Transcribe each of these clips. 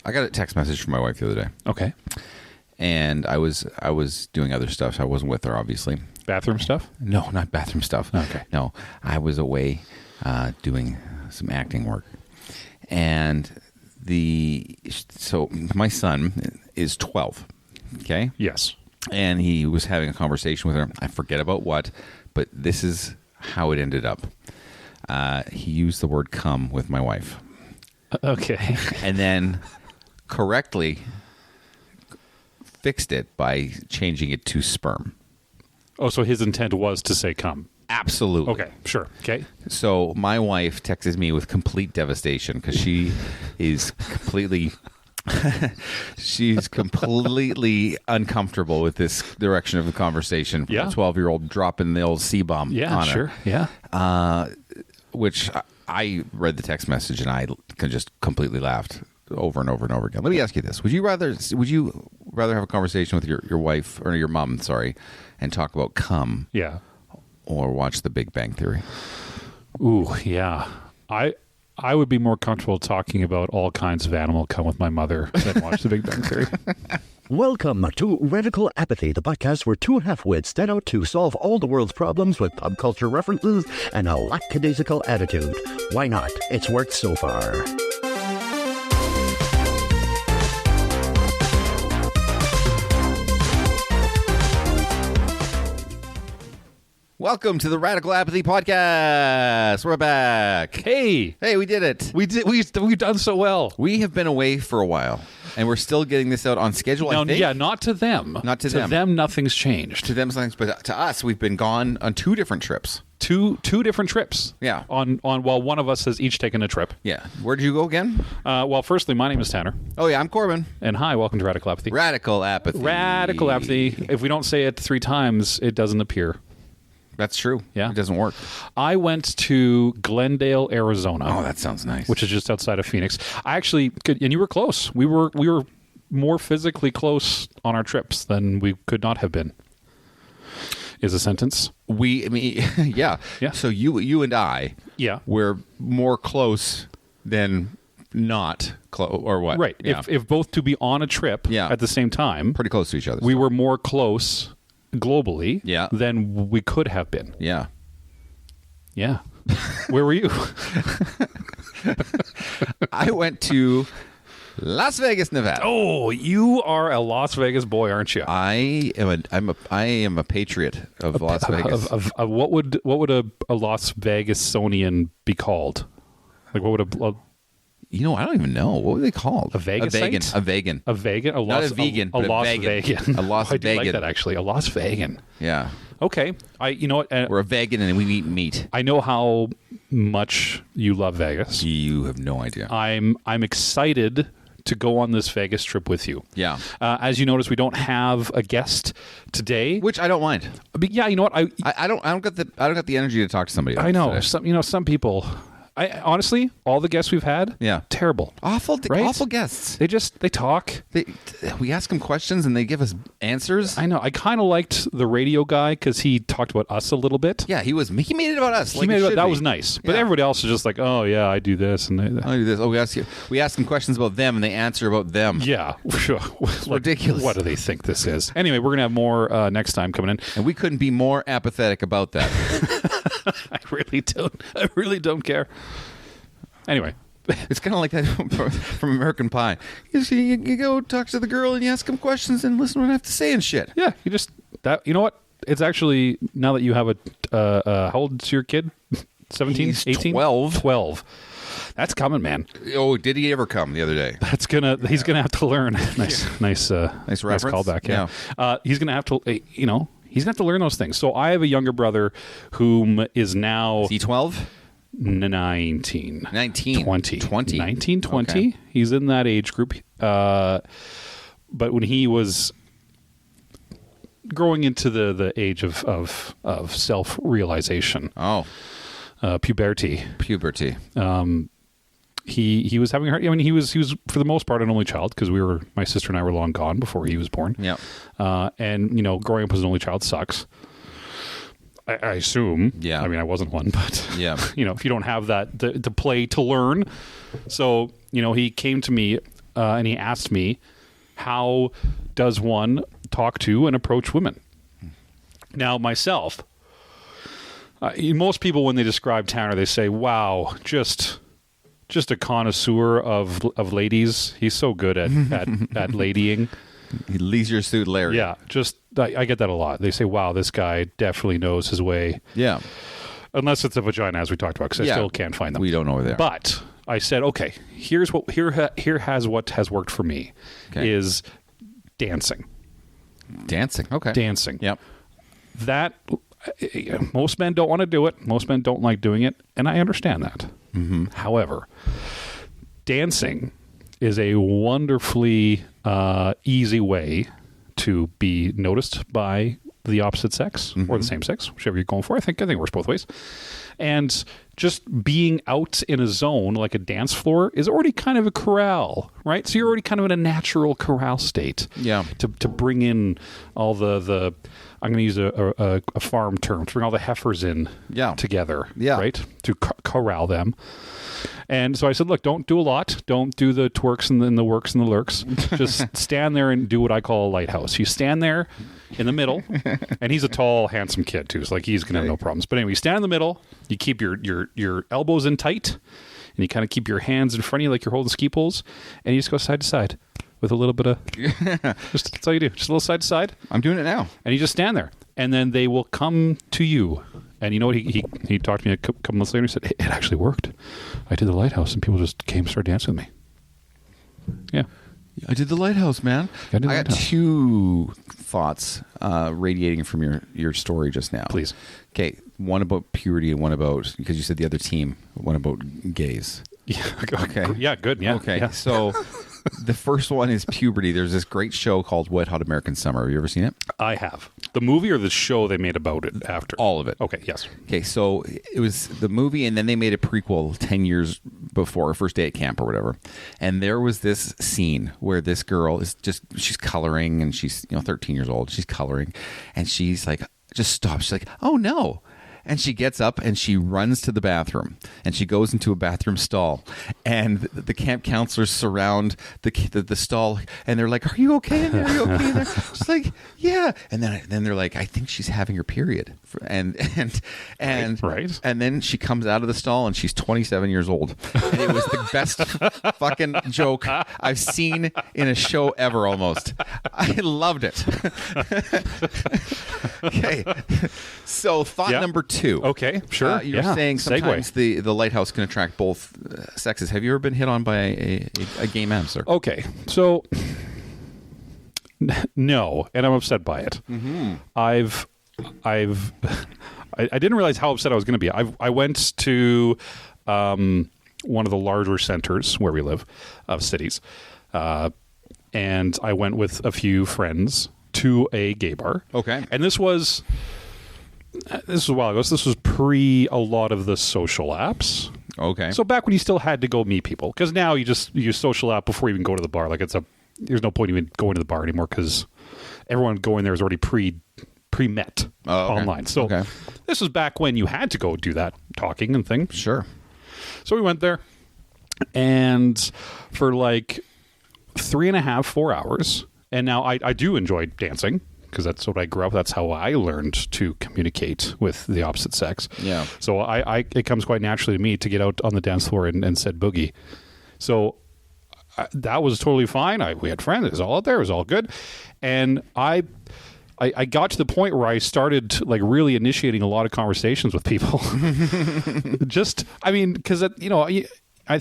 I got a text message from my wife the other day. Okay. And I was doing other stuff. So I wasn't with her, obviously. Bathroom stuff? No, not bathroom stuff. Okay. No, I was away doing some acting work. And so my son is 12. Okay? Yes. And he was having a conversation with her. I forget about what, but this is how it ended up. He used the word "come" with my wife. Okay. And then correctly fixed it by changing it to sperm. Oh, so his intent was to say "come." Absolutely. Okay, sure. Okay. So my wife texts me with complete devastation because she is completely... she's completely uncomfortable with this direction of the conversation from a 12-year-old dropping the old C-bomb on her. Sure. Yeah. Which I read the text message and I just completely laughed over and over and over again. Let me ask you this. Would you rather have a conversation with your wife or your mom, and talk about cum? Yeah. Or watch The Big Bang Theory? Ooh, yeah. I would be more comfortable talking about all kinds of animal cum with my mother than watch The Big Bang Theory. Welcome to Radical Apathy, the podcast where two half-wits set out to solve all the world's problems with pop culture references and a lackadaisical attitude. Why not? It's worked so far. Welcome to the Radical Apathy Podcast. We're back. Hey, we did it. We've done so well. We have been away for a while, and we're still getting this out on schedule. I think. Yeah, not to them. Not to them. To them, nothing's changed. To them, something, but to us, we've been gone on 2 different trips. Two different trips. Yeah. On while one of us has each taken a trip. Yeah. Where did you go again? Well, firstly, my name is Tanner. Oh yeah, I'm Corbyn. And hi, welcome to Radical Apathy. Radical Apathy. Radical Apathy. If we don't say it 3 times, it doesn't appear. That's true. Yeah. It doesn't work. I went to Glendale, Arizona. Oh, that sounds nice. Which is just outside of Phoenix. I actually could, and you were close. We were more physically close on our trips than we could not have been. Is a sentence. Yeah. So you and I were more close than not close, or what? Right. Yeah. If both to be on a trip at the same time. Pretty close to each other. We were more close globally than we could have been. Yeah. Yeah. Where were you? I went to Las Vegas, Nevada. Oh, you are a Las Vegas boy, aren't you? I am a patriot of Las Vegas. What would a Las Vegasonian be called? Like what would I don't even know. What were they called? A Vegasite? A vegan. A vegan? Not a vegan, but a Las vegan. Vegan. A Las I do Vegan. like that, actually. A Las Vegan. Yeah. Okay. You know what? We're a vegan and we eat meat. I know how much you love Vegas. You have no idea. I'm excited to go on this Vegas trip with you. Yeah. As you notice, we don't have a guest today, which I don't mind. But yeah, you know what? I don't get the energy to talk to somebody else. I know. Today. Some people. Honestly, all the guests we've had, terrible, awful They guests. talk. We ask them questions and they give us answers. I know. I kind of liked the radio guy because he talked about us a little bit. Yeah, he made it about us. That was nice. But everybody else is just like, oh yeah, I do this and I do this. Oh, we ask them questions about them and they answer about them. Yeah, sure. It's ridiculous. What do they think this is? Anyway, we're gonna have more next time coming in, and we couldn't be more apathetic about that. I really don't care. Anyway, it's kind of like that from American Pie. You go talk to the girl and you ask them questions and listen to what I have to say and shit. Yeah, you know what? It's actually, now that you have how old's your kid? 17, He's 18? 12. That's coming, man. Oh, did he ever come the other day? He's gonna have to learn. Nice reference. Callback. Yeah. He's gonna have to, he's gonna have to learn those things. So I have a younger brother whom is now. Is he 12? 19. 20. 19, 20. Okay. He's in that age group. But when he was growing into the age of self-realization. Puberty. He was having a hard. I mean, he was for the most part an only child because my sister and I were long gone before he was born. Yeah. And growing up as an only child sucks. I assume. Yeah. I mean, I wasn't one, but yeah. If you don't have that to play to learn, so he came to me and he asked me, how does one talk to and approach women? Now, myself, most people, when they describe Tanner, they say, wow, just a connoisseur of ladies. He's so good at ladying. Leisure Suit Larry. Yeah, I get that a lot. They say, wow, this guy definitely knows his way. Yeah. Unless it's a vagina, as we talked about, because I still can't find them. We don't know where they are. But I said, okay, here has what has worked for me, is dancing. Dancing. Okay. Dancing. Yep. That, most men don't want to do it. Most men don't like doing it, and I understand that. Mm-hmm. However, dancing is a wonderfully easy way to be noticed by the opposite sex or the same sex, whichever you're going for. I think it works both ways. And just being out in a zone like a dance floor is already kind of a corral, right? So you're already kind of in a natural corral state. Yeah. To bring in all the I'm going to use a farm term, to bring all the heifers in together, right? To corral them. And so I said, look, don't do a lot. Don't do the twerks and the works and the lurks. Just stand there and do what I call a lighthouse. You stand there in the middle, and he's a tall, handsome kid too, so like he's going to have no problems. But anyway, you stand in the middle, you keep your elbows in tight, and you kind of keep your hands in front of you like you're holding ski poles, and you just go side to side with a little bit of, that's all you do. Just a little side to side. I'm doing it now. And you just stand there, and then they will come to you. And you know what? He talked to me a couple months later and he said, it actually worked. I did the lighthouse and people just came and started dancing with me. Yeah. I did the lighthouse, man. I got two thoughts radiating from your story just now. Please. Okay. One about purity and one about, because you said the other team, one about gays. Yeah. Okay. Yeah, good. Yeah. Okay. Yeah. So the first one is puberty. There's this great show called Wet Hot American Summer. Have you ever seen it? I have. The movie or the show they made about it after? All of it. Okay, yes. Okay, so it was the movie, and then they made a prequel 10 years before, First Day at Camp or whatever. And there was this scene where this girl is she's coloring, and she's 13 years old. She's coloring, and she's like, just stops. She's like, oh no. And she gets up and she runs to the bathroom, and she goes into a bathroom stall, and the camp counselors surround the stall, and they're like, "Are you okay in there? Are you okay in there?" She's like, "Yeah." And then they're like, "I think she's having her period," and right. And then she comes out of the stall and she's 27 years old, and it was the best fucking joke I've seen in a show ever. Almost, I loved it. Okay, so thought number 2. Okay, sure. You're saying sometimes the lighthouse can attract both sexes. Have you ever been hit on by a gay man, sir? Okay, so no, and I'm upset by it. Mm-hmm. I didn't realize how upset I was going to be. I went to one of the larger centers where we live, of cities, and I went with a few friends to a gay bar. Okay, and this was a while ago. So this was pre a lot of the social apps. Okay. So back when you still had to go meet people, because now you just use social app before you even go to the bar. Like there's no point even going to the bar anymore because everyone going there is already pre-met online. So this was back when you had to go do that talking and thing. Sure. So we went there, and for like 3.5, 4 hours. And now I do enjoy dancing, because that's what I grew up. That's how I learned to communicate with the opposite sex. Yeah. So it comes quite naturally to me to get out on the dance floor and said boogie. So that was totally fine. We had friends. It was all out there. It was all good. And I got to the point where I started like really initiating a lot of conversations with people. Because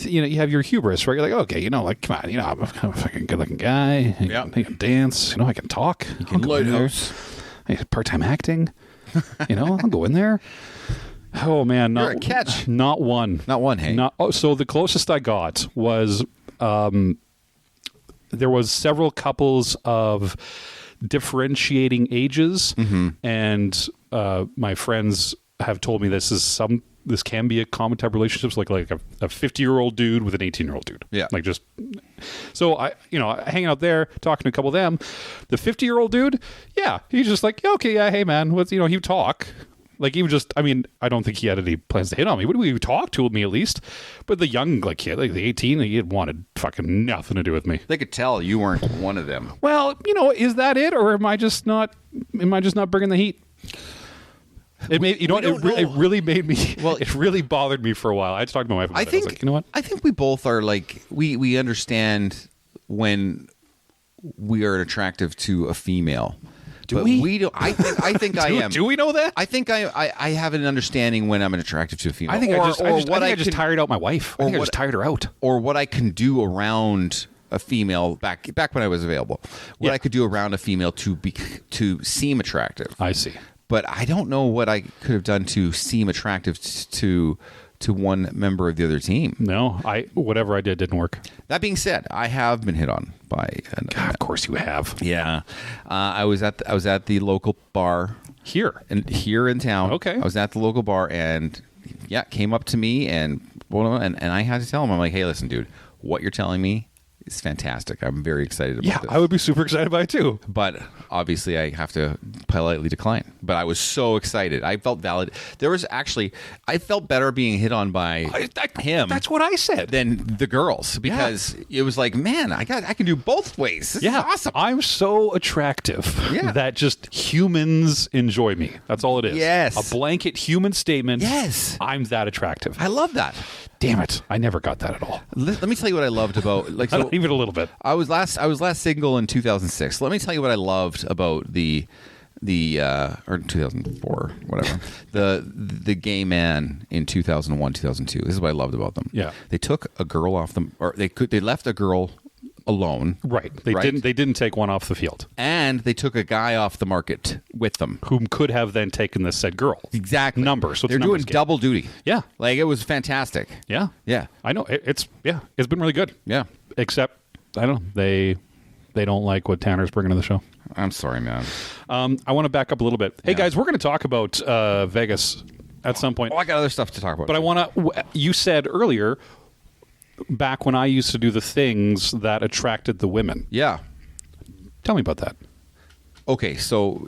you have your hubris, right? You're like, okay, like, come on, I'm a fucking good-looking guy. I can dance. I can talk. You can lighthouse. Part-time acting. I'll go in there. Oh man, you're a catch. Not one. Not one. Hey. So the closest I got was there was several couples of differentiating ages, and my friends have told me this can be a common type of relationships, like a 50-year-old dude with an 18-year-old dude. Yeah. Like just, so hanging out there, talking to a couple of them, the 50-year-old dude, yeah, he's just like, okay, yeah, hey man, what's, he'd talk, Like, even just, I mean, I don't think he had any plans to hit on me. Would we talk to me at least? But the young kid, like the 18, he wanted fucking nothing to do with me. They could tell you weren't one of them. Well, is that it, or am I just not bringing the heat? It really made me. Well, it really bothered me for a while. I just talked to my wife about it. I was like, you know what? I think we both are like we understand when we are attractive to a female. Do we? We don't. I think I am. Do we know that? I think I have an understanding when I'm attractive to a female. I think I just tired out my wife. I just tired her out. Or what I can do around a female back when I was available. What I could do around a female to seem attractive. I see. But I don't know what I could have done to seem attractive to one member of the other team. No, whatever I did didn't work. That being said, I have been hit on by. God, of course you have. Yeah, I was at the local bar here in town. Okay, I was at the local bar and came up to me and I had to tell him, I'm like, hey, listen, dude, what you're telling me is fantastic. I'm very excited about this. I would be super excited by it too. But obviously I have to politely decline. But I was so excited. I felt valid. I felt better being hit on by him. That's what I said. Than the girls. Because it was like, man, I can do both ways. This is awesome. I'm so attractive that just humans enjoy me. That's all it is. Yes. A blanket human statement. Yes. I'm that attractive. I love that. Damn it! I never got that at all. Let me tell you what I loved about Not even a little bit. I was last single in 2006. Let me tell you what I loved about the or 2004, whatever. the gay man in 2001, 2002. This is what I loved about them. Yeah, they took a girl off them, or they left a girl alone. Right. They didn't take one off the field. And they took a guy off the market with them. Whom could have then taken the said girl. Exactly. Numbers. So they're doing double duty. Yeah. Like, it was fantastic. Yeah. Yeah. I know. It's been really good. Yeah. Except, I don't know, they don't like what Tanner's bringing to the show. I'm sorry, man. I want to back up a little bit. Hey, guys, we're going to talk about Vegas at some point. Oh, I got other stuff to talk about. But I want to, you said earlier, back when I used to do the things that attracted the women. Yeah. Tell me about that. Okay, so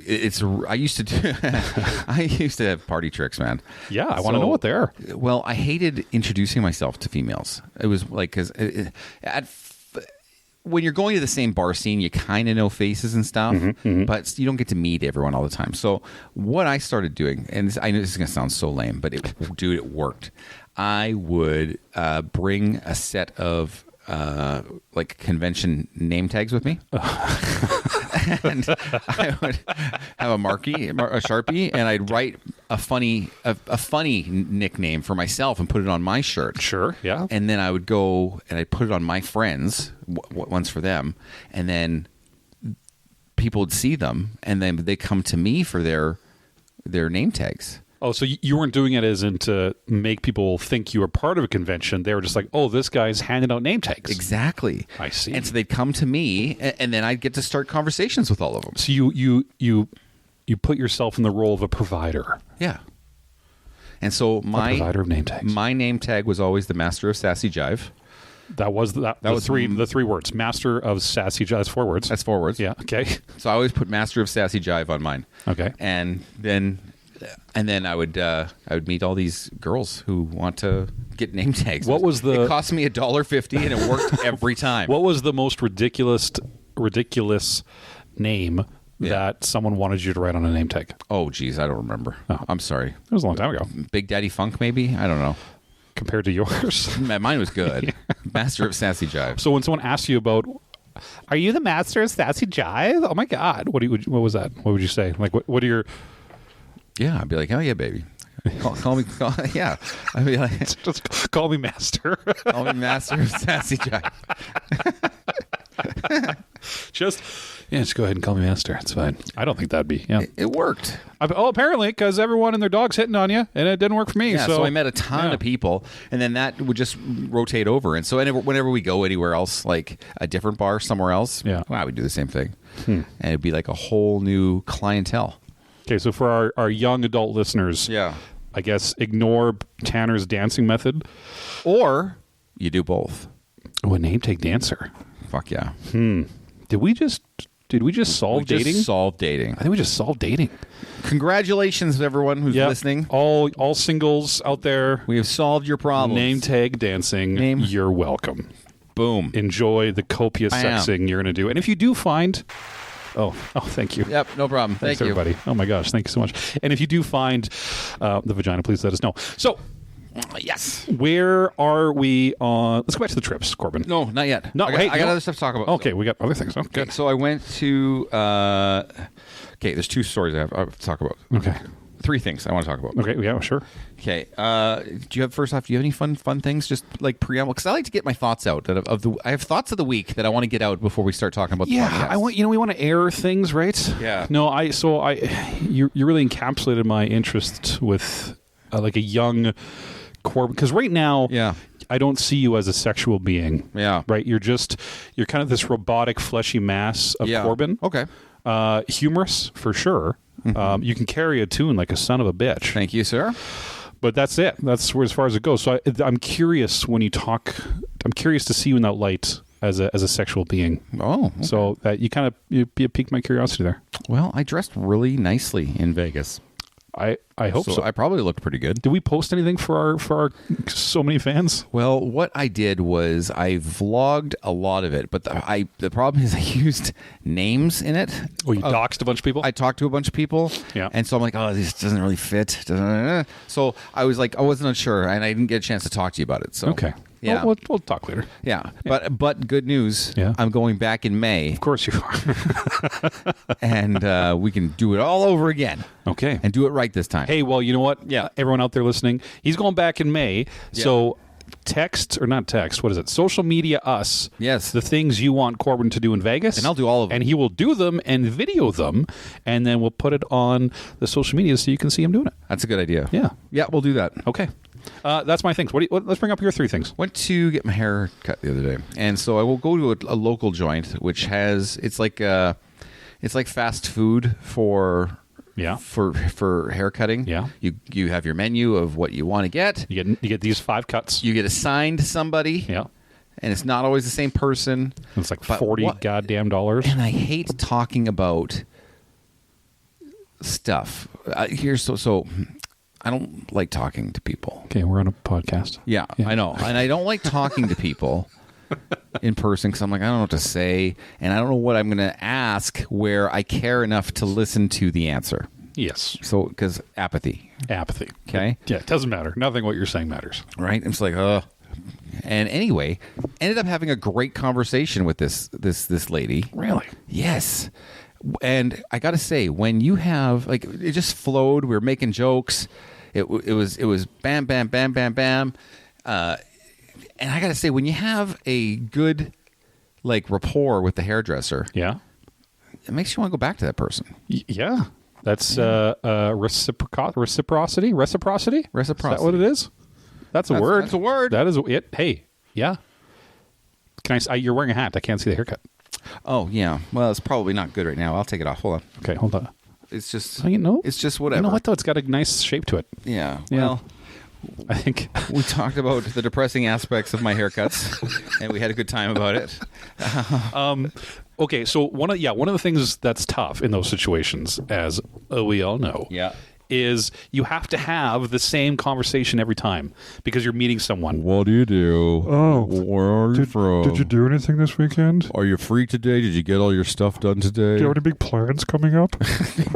I used to have party tricks, man. Yeah, I want to know what they are. Well, I hated introducing myself to females. It was like, because when you're going to the same bar scene, you kind of know faces and stuff, but you don't get to meet everyone all the time. So what I started doing, and I know this is going to sound so lame, but it worked. I would bring a set of like convention name tags with me. And I would have a Sharpie, and I'd write a funny nickname for myself and put it on my shirt. Sure, yeah. And then I would go and I'd put it on my friends, ones for them, and then people would see them, and then they come to me for their name tags. Oh, so you weren't doing it as in to make people think you were part of a convention. They were just like, oh, this guy's handing out name tags. Exactly. I see. And so they'd come to me, and then I'd get to start conversations with all of them. So you put yourself in the role of a provider. Yeah. And so my provider of name tags. My name tag was always the Master of Sassy Jive. That was the three words. Master of Sassy Jive. That's 4 words. That's 4 words. Yeah. Okay. So I always put Master of Sassy Jive on mine. Okay. And then I would meet all these girls who want to get name tags. It cost me $1.50 and it worked every time. What was the most ridiculous name that someone wanted you to write on a name tag? Oh, geez, I don't remember. Oh. I'm sorry. It was a long time ago. Big Daddy Funk, maybe? I don't know. Compared to yours? Mine was good. Master of Sassy Jive. So when someone asks you about, are you the Master of Sassy Jive? Oh my God. What was that? What would you say? Like, what are your... Yeah, I'd be like, oh yeah, baby. Call me, yeah. I'd be like, just call me Master. Call me Master of Sassy Jive. Just go ahead and call me Master. It's fine. I don't think that'd be. Yeah, it worked. Apparently, because everyone and their dog's hitting on you, and it didn't work for me. Yeah, so I met a ton of people, and then that would just rotate over. And so whenever we go anywhere else, like a different bar somewhere else, I would do the same thing, and it'd be like a whole new clientele. Okay, so for our young adult listeners, I guess ignore Tanner's dancing method. Or you do both. Oh, a name tag dancer. Fuck yeah. Did we just Did we just solve dating? Just solved dating. I think we just solved dating. Congratulations, everyone who's listening. All singles out there. We have solved your problem. Name tag dancing. You're welcome. Boom. Enjoy the copious sexing you're going to do. And if you do find... Oh, thank you. Yep, no problem. Thanks, Thank you. everybody. Oh, my gosh. Thank you so much. And if you do find the vagina, please let us know. So... Yes. Where are we on... Let's go back to the trips, Corbin. No, not yet. No, I got other stuff to talk about. Okay, we got other things. Oh, good. So I went to... there's 2 stories I have to talk about. Okay. 3 things I want to talk about. Okay, yeah, sure. Okay. Do you have any fun things? Just like preamble? Because I like to get my thoughts out. I have thoughts of the week that I want to get out before we start talking about the podcast. We want to air things, right? Yeah. No, you really encapsulated my interest with like a young... Corbyn, because right now, I don't see you as a sexual being. Yeah. Right? You're kind of this robotic, fleshy mass of Corbyn. Okay. Humorous, for sure. Mm-hmm. You can carry a tune like a son of a bitch. Thank you, sir. But that's it. That's as far as it goes. So I'm curious when you talk. I'm curious to see you in that light as a sexual being. Oh. Okay. So that you piqued my curiosity there. Well, I dressed really nicely in Vegas. I hope so. I probably looked pretty good. Did we post anything for our so many fans? Well, what I did was I vlogged a lot of it, but the problem is I used names in it. Oh, you doxed a bunch of people? I talked to a bunch of people. Yeah. And so I'm like, oh, this doesn't really fit. So I was like, I wasn't unsure, and I didn't get a chance to talk to you about it. So okay. Yeah. We'll talk later. Yeah. But good news. Yeah. I'm going back in May. Of course you are. And we can do it all over again. Okay. And do it right this time. Hey, well, you know what? Yeah. Everyone out there listening, he's going back in May. Yeah. So social media us. Yes. The things you want Corbyn to do in Vegas. And I'll do all of them. And he will do them and video them. And then we'll put it on the social media so you can see him doing it. That's a good idea. Yeah. Yeah, we'll do that. Okay. That's my things. Let's bring up your 3 things. Went to get my hair cut the other day, and so I will go to a local joint, which it's like fast food for hair cutting. Yeah, you have your menu of what you want to get. You get these 5 cuts. You get assigned to somebody. Yeah. And it's not always the same person. It's like $40 goddamn dollars. And I hate talking about stuff. So I don't like talking to people. Okay, we're on a podcast. Yeah, I know. And I don't like talking to people in person because I'm like, I don't know what to say. And I don't know what I'm going to ask where I care enough to listen to the answer. Yes. So, because apathy. Okay? Yeah, it doesn't matter. Nothing what you're saying matters. Right? It's like, And anyway, ended up having a great conversation with this lady. Really? Yes. And I got to say, when you have, like, it just flowed. We were making jokes. It was bam, bam, bam, bam, bam. And I got to say, when you have a good, like, rapport with the hairdresser, yeah, it makes you want to go back to that person. Yeah. That's reciprocity? Is that what it is? That's a word. That's a word. That is it. Hey, yeah. You're wearing a hat. I can't see the haircut. Oh, yeah. Well, it's probably not good right now. I'll take it off. Hold on. Okay, hold on. It's just... It's just whatever. You know what, though? It's got a nice shape to it. Yeah. Well, I think... we talked about the depressing aspects of my haircuts, and we had a good time about it. Okay, so one of the things that's tough in those situations, as we all know... Yeah. Is you have to have the same conversation every time because you're meeting someone. What do you do? Oh, where are you from? Did you do anything this weekend? Are you free today? Did you get all your stuff done today? Do you have any big plans coming up?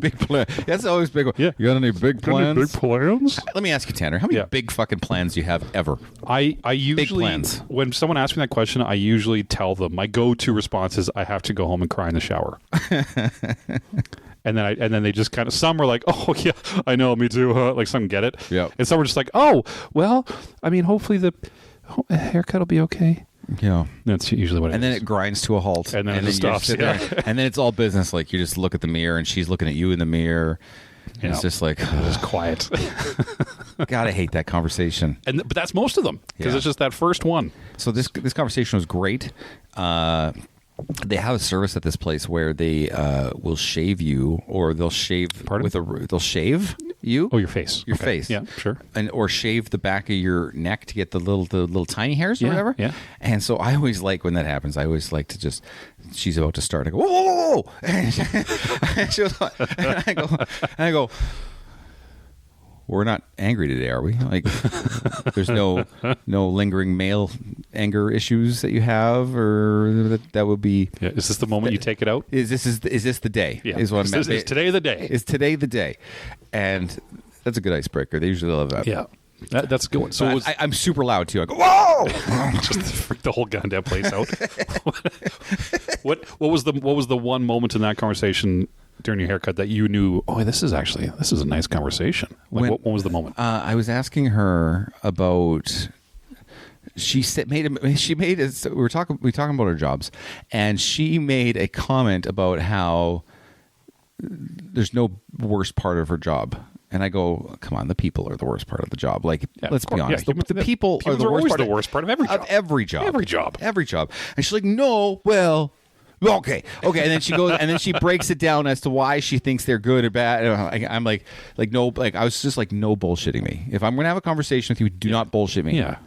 Big plan. That's always big. Yeah. You got any big plans? Any big plans? Let me ask you, Tanner. How many big fucking plans do you have ever? I usually, big plans. When someone asks me that question, I usually tell them my go-to response is I have to go home and cry in the shower. And then they just kind of, some are like, oh yeah, I know, me too. Like some get it. Yeah. And some are just like, oh, well, I mean, hopefully the haircut will be okay. Yeah. That's usually what it is. And then it grinds to a halt. And then it just stops. And then it's all business. Like you just look at the mirror and she's looking at you in the mirror. And it's just like, just quiet. God, I hate that conversation. But that's most of them because it's just that first one. So this conversation was great. They have a service at this place where they will shave you, or they'll shave they'll shave You? Oh, your face. Your face. Yeah, sure. And or shave the back of your neck to get the little tiny hairs or whatever. Yeah. And so I always like when that happens. I always like to just. She's about to start. I go, whoa, whoa, whoa, and she was like, and I go. We're not angry today, are we? Like, there's no lingering male anger issues that you have, or that would be. Yeah. Is this the moment you take it out? Is this the day? Yeah. Is what I'm. Is today the day? Is today the day? And that's a good icebreaker. They usually love that. Yeah. That's a good one. So I'm super loud too. I go, whoa! Just freak the whole goddamn place out. What was the one moment in that conversation during your haircut that you knew? Oh, this is a nice conversation. Like, what was the moment? I was asking her about. We were talking about our jobs, and she made a comment about how there's no worst part of her job. And I go, come on, the people are the worst part of the job. Like, let's be honest. Yeah, the people are the worst part of every job. Every job. And she's like, no, well, okay. And then she goes, and then she breaks it down as to why she thinks they're good or bad. And I'm like, no, like, I was just like, no bullshitting me. If I'm going to have a conversation with you, do not bullshit me. Yeah.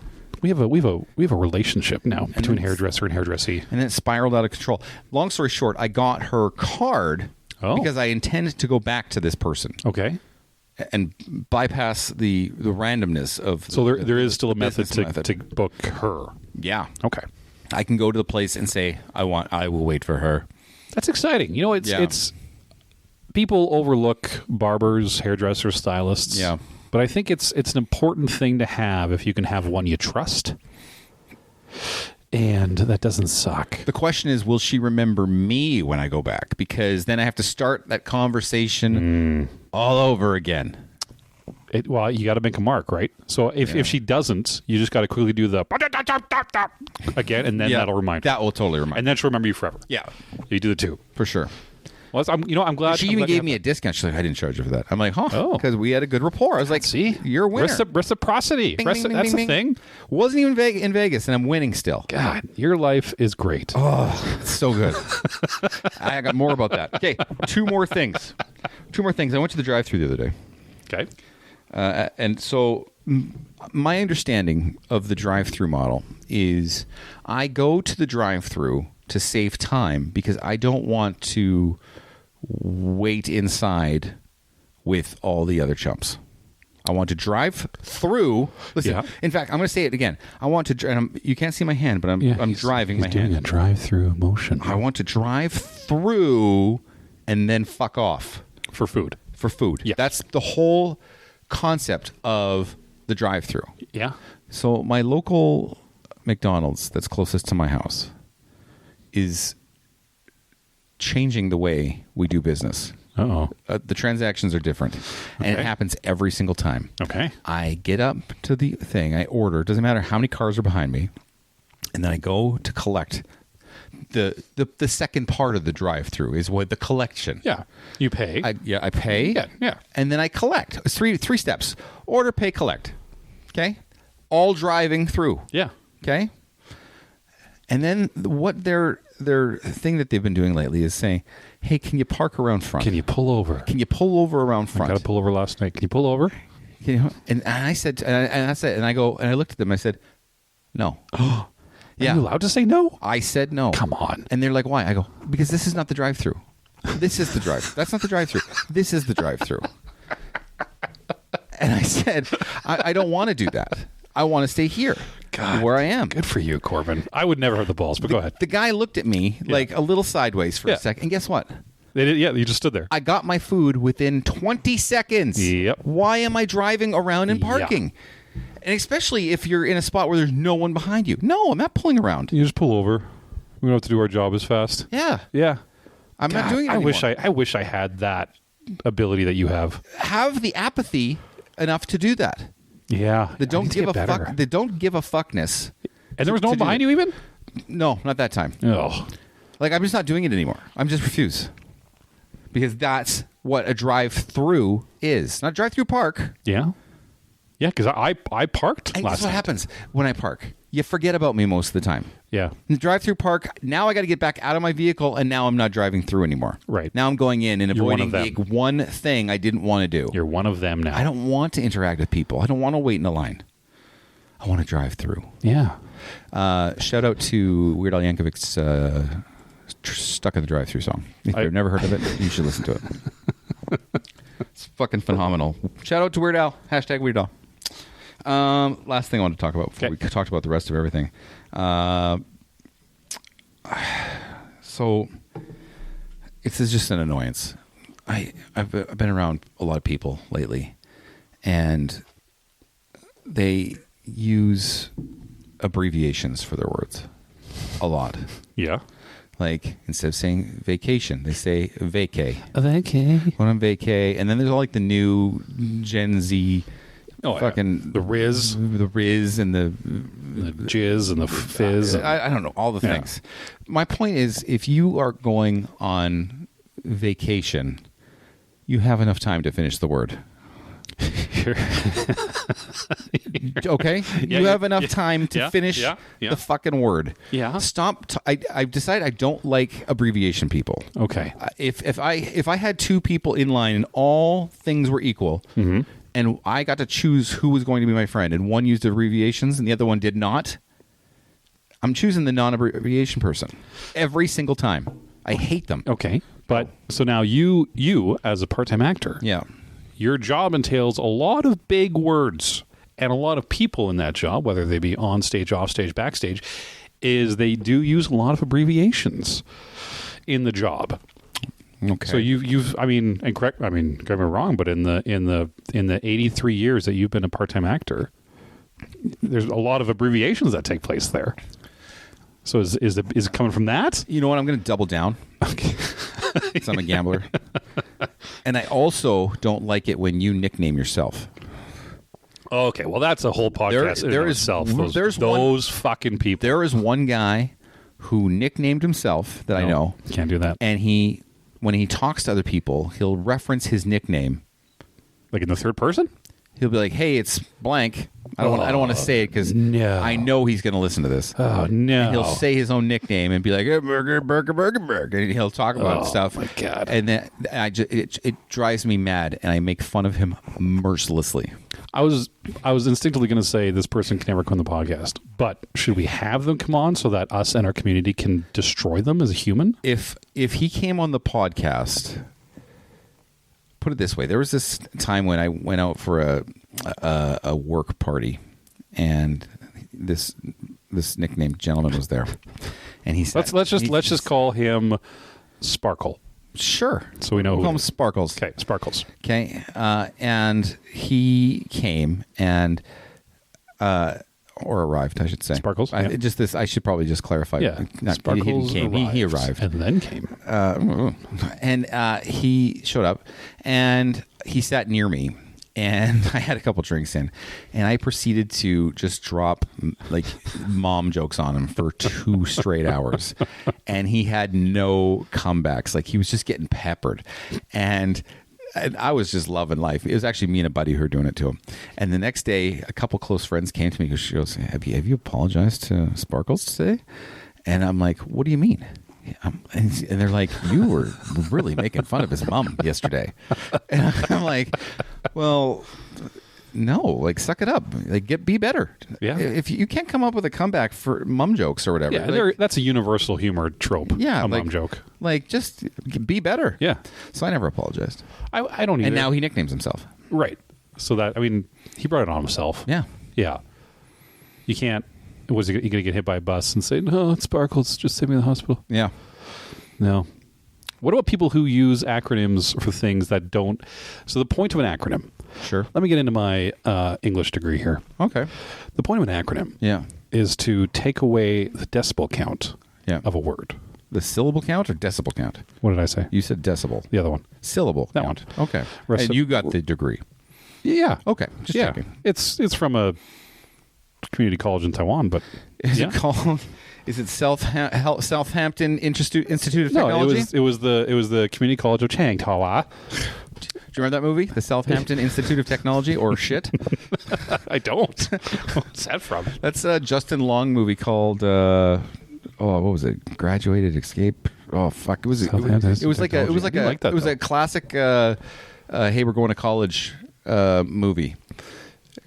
We have a relationship now between hairdresser and hairdressee. And then it spiraled out of control. Long story short, I got her card because I intend to go back to this person. Okay. And bypass the randomness of. So there is still a method to book her. Yeah. Okay. I can go to the place and say I will wait for her. That's exciting. You know, it's people overlook barbers, hairdressers, stylists. Yeah. But I think it's an important thing to have if you can have one you trust. And that doesn't suck. The question is, will she remember me when I go back? Because then I have to start that conversation all over again. Well, you got to make a mark, right? So if she doesn't, you just got to quickly do the again, and then that'll remind her. That will totally remind her. And then she'll remember you forever. Yeah. You do the two. For sure. Well, I'm glad. She even gave me a discount. She's like, I didn't charge her for that. I'm like, because we had a good rapport. I was like, see, you're a winner. Reciprocity. That's a thing. Wasn't even in Vegas, and I'm winning still. God, your life is great. Oh, it's so good. I got more about that. Okay, two more things. I went to the drive-thru the other day. Okay. And so my understanding of the drive-thru model is I go to the drive-thru to save time because I don't want to wait inside with all the other chumps. I want to drive through. Listen, in fact, I'm going to say it again. I want to, and you can't see my hand, but I'm driving my hand. He's doing a drive-through motion. I want to drive through and then fuck off. For food. Yeah. That's the whole concept of the drive-through. Yeah. So my local McDonald's that's closest to my house is changing the way we do business. The transactions are different, and it happens every single time. Okay. I get up to the thing, I order, doesn't matter how many cars are behind me, and then I go to collect. The second part of the drive-through is what the collection. Yeah. You pay. I pay. Yeah. And then I collect. It's three steps. Order, pay, collect. Okay? All driving through. Yeah. Okay? And then what their thing that they've been doing lately is saying, hey, can you park around front? Can you pull over? Can you pull over around front? I got to pull over last night. Can you pull over? And I said, and I go, and I looked at them, and I said, no. Are you allowed to say no? I said no. Come on. And they're like, why? I go, because this is not the drive-through. This is the drive. That's not the drive-through. This is the drive-through. And I said, I don't want to do that. I want to stay here. God, where I am. Good for you, Corbyn. I would never have the balls, but go ahead. The guy looked at me like a little sideways for a second. And guess what? They did, you just stood there. I got my food within 20 seconds. Yep. Why am I driving around and parking? Yeah. And especially if you're in a spot where there's no one behind you. No, I'm not pulling around. You just pull over. We don't have to do our job as fast. Yeah. Yeah. I'm not doing it anymore. I wish I had that ability that you have. Have the apathy enough to do that. Yeah. They don't give a fuck. They don't give a fuckness. And there was no one behind you even? No, not that time. Oh. Like, I'm just not doing it anymore. I'm just refuse. Because that's what a drive-through is. Not drive-through park. Yeah. Yeah, because I parked last night. That's what happens when I park. You forget about me most of the time. Yeah. In the drive-through park, now I got to get back out of my vehicle, and now I'm not driving through anymore. Right. Now I'm going in and You're one avoiding of them. the one thing I didn't want to do. You're one of them now. I don't want to interact with people. I don't want to wait in a line. I want to drive through. Yeah. Shout out to Weird Al Yankovic's Stuck in the Drive-Through song. If you've never heard of it, you should listen to it. It's fucking phenomenal. Shout out to Weird Al. Hashtag Weird Al. Last thing I want to talk about before we talked about the rest of everything. So it's just an annoyance. I've been around a lot of people lately, and they use abbreviations for their words a lot. Yeah. Like, instead of saying vacation, they say vacay. Vacay. When I'm vacay. And then there's all like the new Gen Z fucking... The Riz. The Riz and the Jizz and the Fizz. I don't know, all the things. My point is, if you are going on vacation, you have enough time to finish the word. Okay? You have enough time to finish the fucking word. Yeah. Stop. I've decided I don't like abbreviation people. Okay. If I had two people in line and all things were equal, and I got to choose who was going to be my friend, and one used abbreviations and the other one did not, I'm choosing the non-abbreviation person every single time. I hate them. Okay. But so now you as a part-time actor. Yeah. Your job entails a lot of big words, and a lot of people in that job, whether they be on stage, off stage, backstage, is they do use a lot of abbreviations in the job. Okay. So you've correct me wrong, but in the 83 years that you've been a part-time actor, there's a lot of abbreviations that take place there. So is it coming from that? You know what? I'm going to double down. Okay. Because I'm a gambler. And I also don't like it when you nickname yourself. Okay, well, that's a whole podcast in itself. Those fucking people. There is one guy who nicknamed himself that I know. Can't do that. And when he talks to other people, he'll reference his nickname. Like in the third person? He'll be like, "Hey, it's blank." I don't want to say it because I know he's going to listen to this. Oh no! And he'll say his own nickname and be like, hey, "Burger, burger, burger, burger," and he'll talk about stuff. Oh my god! And then it drives me mad, and I make fun of him mercilessly. I was instinctively going to say this person can never come on the podcast, but should we have them come on so that us and our community can destroy them as a human? If he came on the podcast. Put it this way: there was this time when I went out for a work party, and this nicknamed gentleman was there, and he said, "Let's just call him Sparkle." Sure. So we know we'll call him Sparkles. Okay, Sparkles. Okay, and he came and or arrived, I should say. Sparkles. Yeah. I should probably just clarify. Yeah, Sparkles came. He arrived and then came. And he showed up, and he sat near me, and I had a couple drinks in, and I proceeded to just drop like mom jokes on him for 2 straight hours, and he had no comebacks. Like, he was just getting peppered, and I was just loving life. It was actually me and a buddy who were doing it to him. And the next day, a couple close friends came to me because she goes, have you apologized to Sparkles today? And I'm like, what do you mean? And they're like, you were really making fun of his mom yesterday. And I'm like, well, no, like, suck it up. Like, be better. Yeah. If you can't come up with a comeback for mom jokes or whatever. Yeah, like, that's a universal humor trope. Yeah. A mom joke. Like, just be better. Yeah. So I never apologized. I don't either. And now he nicknames himself. Right. So that, he brought it on himself. Yeah. Yeah. You can't, was he going to get hit by a bus and say, no, it's Sparkles, just save me in the hospital? Yeah. No. What about people who use acronyms for things that don't? So the point of an acronym. Sure. Let me get into my English degree here. Okay. The point of an acronym is to take away the decibel count of a word. The syllable count or decibel count? What did I say? You said decibel. The other one. Syllable That count. one. Okay. And you got the degree. Yeah. Okay. Just checking. It's from a community college in Taiwan, but is it called? Is it Southampton Institute of Technology? No, it was the community college of Chang Tawa. Do you remember that movie, the Southampton Institute of Technology, or shit? I don't. What's that from? That's a Justin Long movie called what was it? Graduated, Escape. Oh fuck! It was like a classic. Hey, we're going to college movie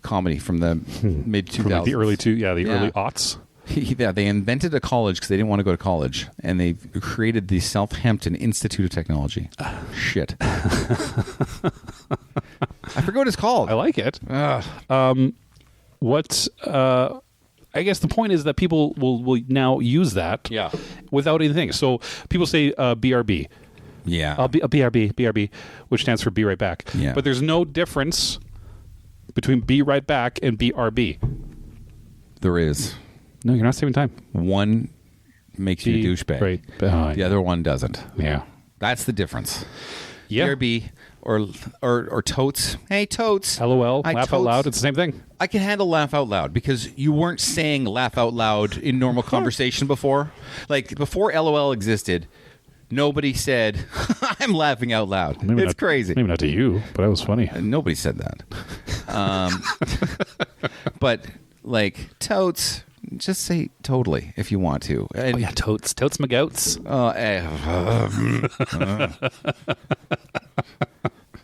comedy from the mid 2000s. Like the early early aughts. Yeah, they invented a college because they didn't want to go to college, and they created the Southampton Institute of Technology. Shit. I forgot what it's called. I like it. I guess the point is that people will now use that without anything. So people say BRB. Yeah. BRB, which stands for Be Right Back. Yeah. But there's no difference between Be Right Back and BRB. There is. No, you're not saving time. One makes you a douchebag. Right. The other one doesn't. Yeah. That's the difference. Yeah. BRB or totes. Hey, totes. LOL. Hi, laugh totes. out loud. It's the same thing. I can handle laugh out loud because you weren't saying laugh out loud in normal conversation before. Like before LOL existed, nobody said, I'm laughing out loud. It's crazy. Maybe not to you, but that was funny. Nobody said that. But like totes, just say totally if you want to. And, totes. Totes my goats.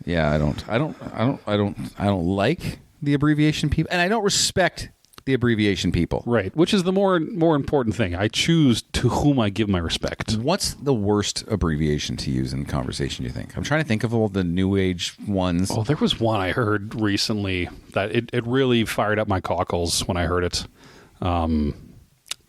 Yeah, I don't like the abbreviation people, and I don't respect the abbreviation people. Right, which is the more important thing. I choose to whom I give my respect. What's the worst abbreviation to use in conversation, you think? I'm trying to think of all the new age ones. Oh, there was one I heard recently that it really fired up my cockles when I heard it.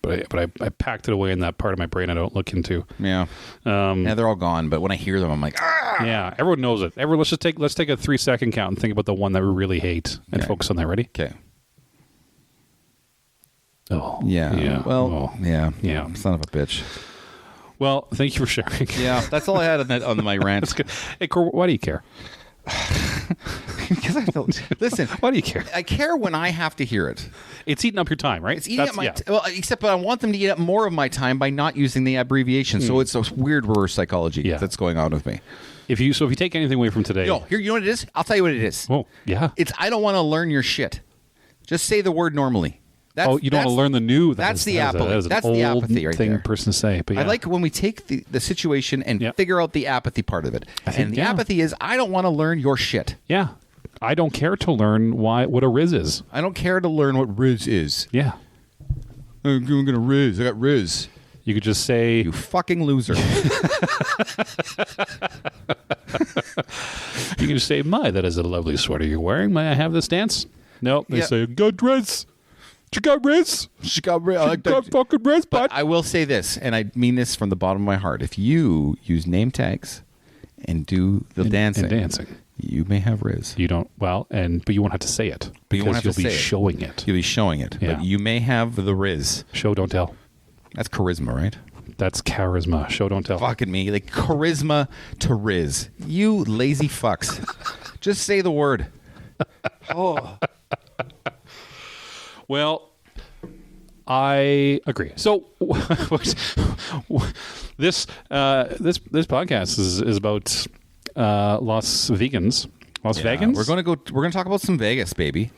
But I packed it away in that part of my brain I don't look into. Yeah. Yeah, they're all gone, but when I hear them, I'm like, ah! Yeah, everyone knows it. Let's take a 3-second count and think about the one that we really hate and focus on that. Ready? Okay. Oh. Yeah. Yeah. Well, yeah. Yeah. Son of a bitch. Well, thank you for sharing. Yeah, that's all I had on my rant. That's good. Hey, Cor, why do you care? Because I don't listen. Why do you care? I care when I have to hear it. It's eating up your time, right? It's eating up my well, except I want them to eat up more of my time by not using the abbreviation. So it's a weird reverse psychology that's going on with me. If you take anything away from today, here, you know what it is? I'll tell you what it is. Oh, yeah. It's I don't want to learn your shit. Just say the word normally. You don't want to learn the new. That's the apathy. That's the apathy right there. Person to say. But yeah. I like when we take the situation and figure out the apathy part of it. And the apathy is I don't want to learn your shit. Yeah. I don't care to learn what a Riz is. I don't care to learn what Riz is. Yeah. I'm going to Riz. I got Riz. You could just say... You fucking loser. You can just say, that is a lovely sweater you're wearing. May I have this dance? No. They say, good Riz. You got Riz? She got Riz. You got fucking Riz, bud. But I will say this, and I mean this from the bottom of my heart. If you use name tags and do the dancing, you may have Riz. You don't, but you won't have to say it. But you won't have to say it. You'll be showing it. You'll be showing it. Yeah. But you may have the Riz. Show, don't tell. That's charisma, right? That's charisma. Show, don't tell. Fucking me. Like charisma to Riz. You lazy fucks. Just say the word. Oh. Well, I agree. So this podcast is about Las Vegans. Las Vegans. We're gonna talk about some Vegas, baby.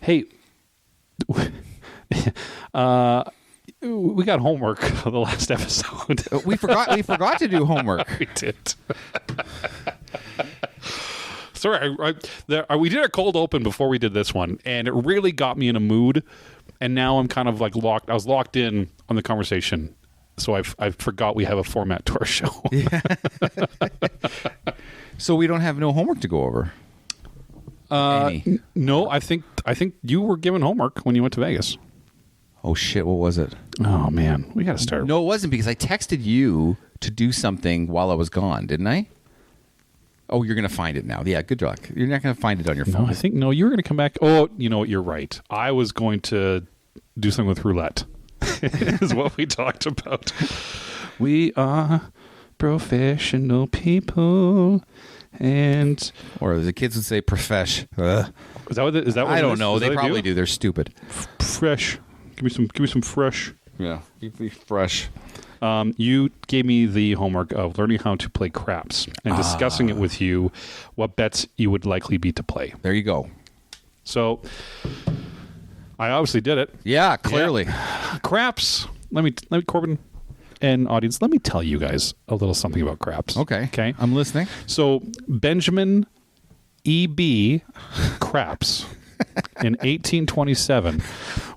Hey, we got homework on the last episode. We forgot to do homework. We did. Sorry, we did a cold open before we did this one, and it really got me in a mood. And now I'm kind of like locked. I was locked in on the conversation, so I forgot we have a format to our show. Yeah. So we don't have no homework to go over. No, I think you were given homework when you went to Vegas. Oh shit! What was it? Oh man, we got to start. No, it wasn't because I texted you to do something while I was gone, didn't I? Oh, you're going to find it now. Yeah, good luck. You're not going to find it on your phone. No, I think, you were going to come back. Oh, you know what? You're right. I was going to do something with roulette is what we talked about. We are professional people. Or the kids would say profesh. Is that what I don't know. They probably do. They're stupid. Fresh. Give me some fresh. Yeah, give me fresh. You gave me the homework of learning how to play craps and discussing it with you, what bets you would likely be to play. There you go. So I obviously did it. Yeah, clearly. Yeah. Craps. Let me, Corbin. And audience, let me tell you guys a little something about craps. Okay. I'm listening. So Benjamin E.B. Craps in 1827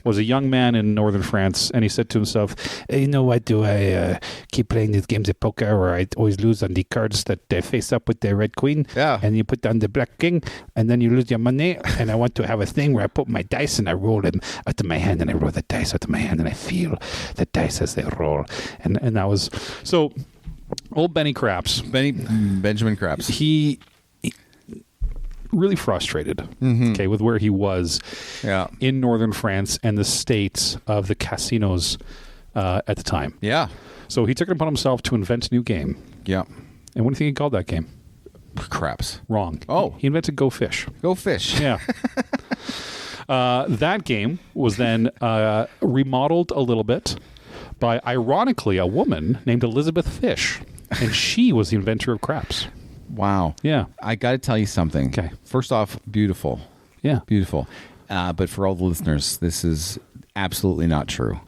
was a young man in northern France, and he said to himself, "You know what, do I keep playing these games of poker where I always lose on the cards that face up with the red queen, and you put down the black king, and then you lose your money, and I want to have a thing where I put my dice and I roll them out of my hand, and I roll the dice out of my hand, and I feel the dice as they roll." And that was... So, old Benny Craps. Benjamin Craps. He really frustrated, okay, with where he was in northern France and the state of the casinos at the time. Yeah. So he took it upon himself to invent a new game. Yeah. And what do you think he called that game? Craps. Wrong. Oh. He invented Go Fish. Go Fish. Yeah. That game was then remodeled a little bit by, ironically, a woman named Elizabeth Fish. And she was the inventor of craps. Wow. Yeah. I got to tell you something. Okay. First off, beautiful. Yeah. Beautiful. But for all the listeners, this is absolutely not true.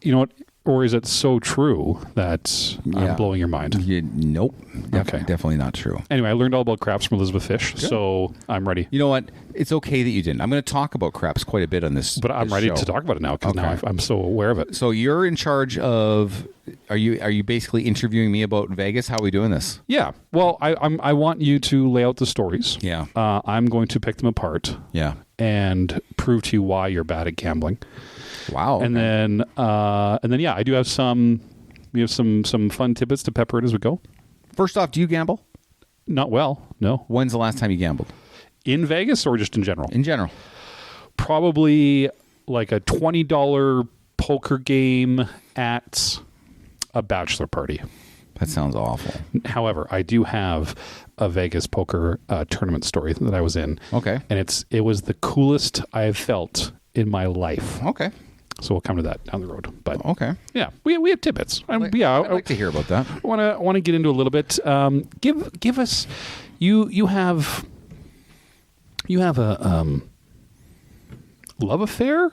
You know what? Or is it so true that I'm blowing your mind? Nope. Okay. Definitely not true. Anyway, I learned all about craps from Elizabeth Fish, so I'm ready. You know what? It's okay that you didn't. I'm going to talk about craps quite a bit on this. But I'm ready to talk about it now because now I'm so aware of it. So you're in charge of... Are you basically interviewing me about Vegas? How are we doing this? Yeah. Well, I want you to lay out the stories. Yeah. I'm going to pick them apart. Yeah. And prove to you why you're bad at gambling. Wow. And then I do have some. We have some fun tidbits to pepper it as we go. First off, do you gamble? Not well. No. When's the last time you gambled? In Vegas or just in general? In general. Probably like a $20 poker game at a bachelor party. That sounds awful. However, I do have a Vegas poker tournament story that I was in. Okay. And it was the coolest I have felt in my life. Okay. So we'll come to that down the road. But okay. Yeah, we have tidbits. I'd like to hear about that. I want to get into a little bit. Give us you have a love affair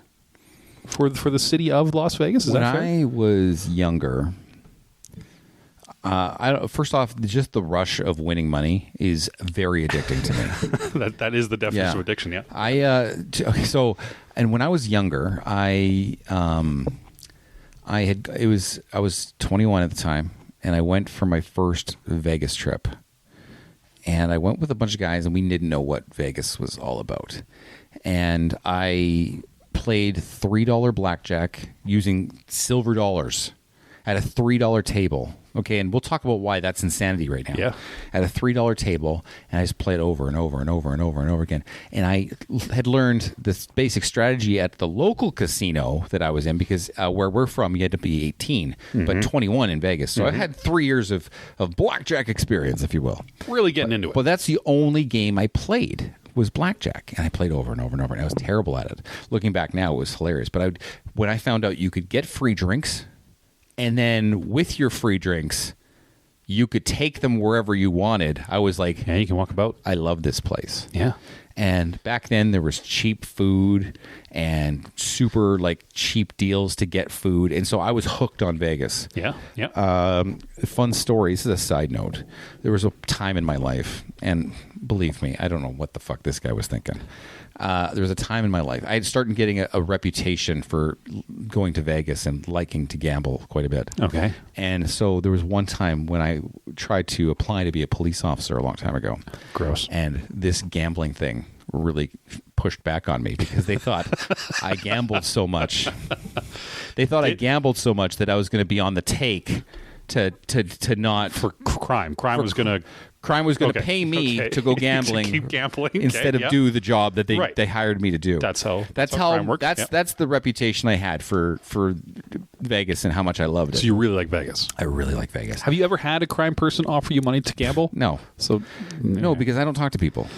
for the city of Las Vegas. Is when that fair? I was younger, first off, just the rush of winning money is very addicting to me. that is the definition of addiction. Yeah. And when I was younger, I was 21 at the time, and I went for my first Vegas trip. And I went with a bunch of guys, and we didn't know what Vegas was all about. And I played $3 blackjack using silver dollars at a $3 table. Okay, and we'll talk about why that's insanity right now. Yeah. At a $3 table, and I just played over and over and over and over and over again. And I had learned this basic strategy at the local casino that I was in, because where we're from, you had to be 18, but 21 in Vegas. So I had 3 years of blackjack experience, if you will. Really getting into it. But that's the only game I played was blackjack, and I played over and over and over, and I was terrible at it. Looking back now, it was hilarious. But when I found out you could get free drinks, and then with your free drinks, you could take them wherever you wanted. I was like, yeah, you can walk about. I love this place. Yeah. And back then there was cheap food and super cheap deals to get food. And so I was hooked on Vegas. Yeah. Yeah. Fun story. This is a side note. There was a time in my life, and believe me, I don't know what the fuck this guy was thinking. There was a time in my life I had started getting a reputation for going to Vegas and liking to gamble quite a bit. Okay. And so there was one time when I tried to apply to be a police officer a long time ago. Gross. And this gambling thing really pushed back on me because they thought I gambled so much. They thought I gambled so much that I was going to be on the take to not for crime. Crime was going to pay me to go gambling, keep gambling instead of do the job that they hired me to do. That's how crime works. That's the reputation I had for Vegas and how much I loved it. So you really like Vegas? I really like Vegas. Have you ever had a crime person offer you money to gamble? No. So no, because I don't talk to people.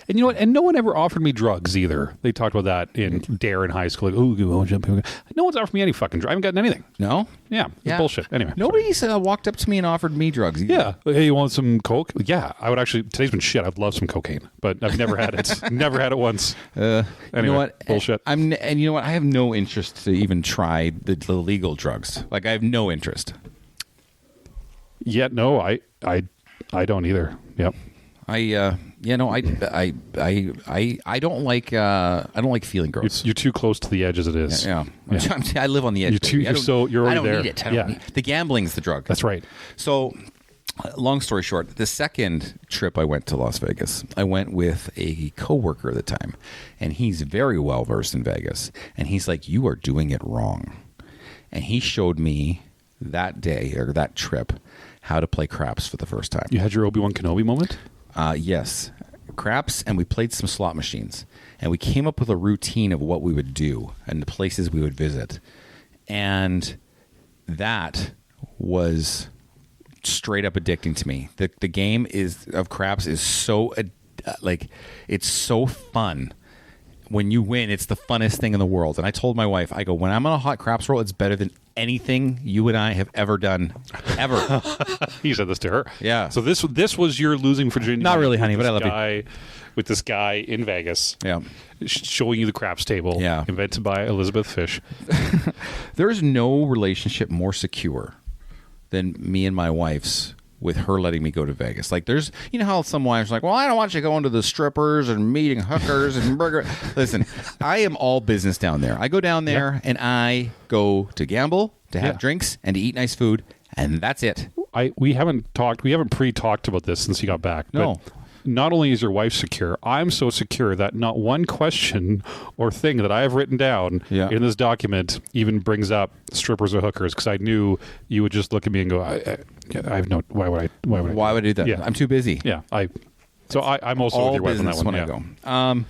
And you know what? And no one ever offered me drugs either. They talked about that in Dare in high school. Like, no one's offered me any fucking drugs. I haven't gotten anything. No? Yeah. It's bullshit. Anyway. Nobody's walked up to me and offered me drugs either. Yeah. Hey, you want some coke? Yeah. I would actually, today's been shit. I'd love some cocaine, but I've never had it. Never had it once. Anyway, you know what? Bullshit. And you know what? I have no interest to even try the legal drugs. I have no interest. Yeah, no, I don't either. Yep. I don't like feeling gross. You're too close to the edge as it is. Yeah. I live on the edge. You're already I don't there. need it. The gambling's the drug. That's right. So, long story short, the second trip I went to Las Vegas, I went with a coworker at the time, and he's very well versed in Vegas, and he's like, "You are doing it wrong," and he showed me that day or that trip how to play craps for the first time. You had your Obi-Wan Kenobi moment? Yes. Craps, and we played some slot machines. And we came up with a routine of what we would do and the places we would visit. And that was straight up addicting to me. The game of craps is so, it's so fun. When you win, it's the funnest thing in the world. And I told my wife, I go, when I'm on a hot craps roll, it's better than anything you and I have ever done, ever. You said this to her. Yeah. So this was your losing virginity. Not really, honey, but I love you. With this guy in Vegas. Yeah. Showing you the craps table. Yeah. Invented by Elizabeth Fish. There's no relationship more secure than me and my wife's with her letting me go to Vegas. Like, there's, you know how some wives are like, well, I don't want you going to the strippers and meeting hookers and burger. Listen, I am all business down there. I go down there and I go to gamble, to have drinks, and to eat nice food, and that's it. We haven't pre-talked about this since you got back. No. But not only is your wife secure, I'm so secure that not one question or thing that I have written down in this document even brings up strippers or hookers, because I knew you would just look at me and go, I have no. Why would I do that? Yeah. I'm too busy. Yeah, I'm also with your wife on that one. When I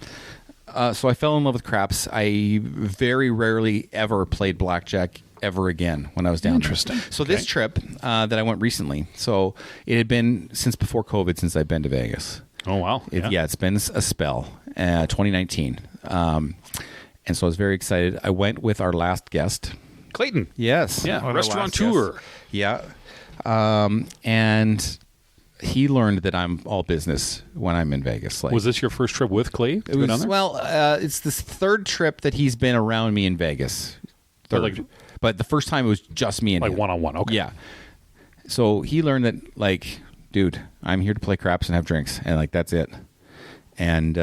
go. So I fell in love with craps. I very rarely ever played blackjack ever again when I was down there. Interesting. So this trip that I went recently, so it had been since before COVID since I've been to Vegas. Oh, wow. It's been a spell, 2019. And so I was very excited. I went with our last guest. Clayton. Yes. Yeah, restaurateur. Yeah. And he learned that I'm all business when I'm in Vegas. Was this your first trip with Clay? It was, it's this third trip that he's been around me in Vegas. But the first time it was just me and him. Like one-on-one, okay. Yeah. So he learned that, like, dude, I'm here to play craps and have drinks, and like that's it. And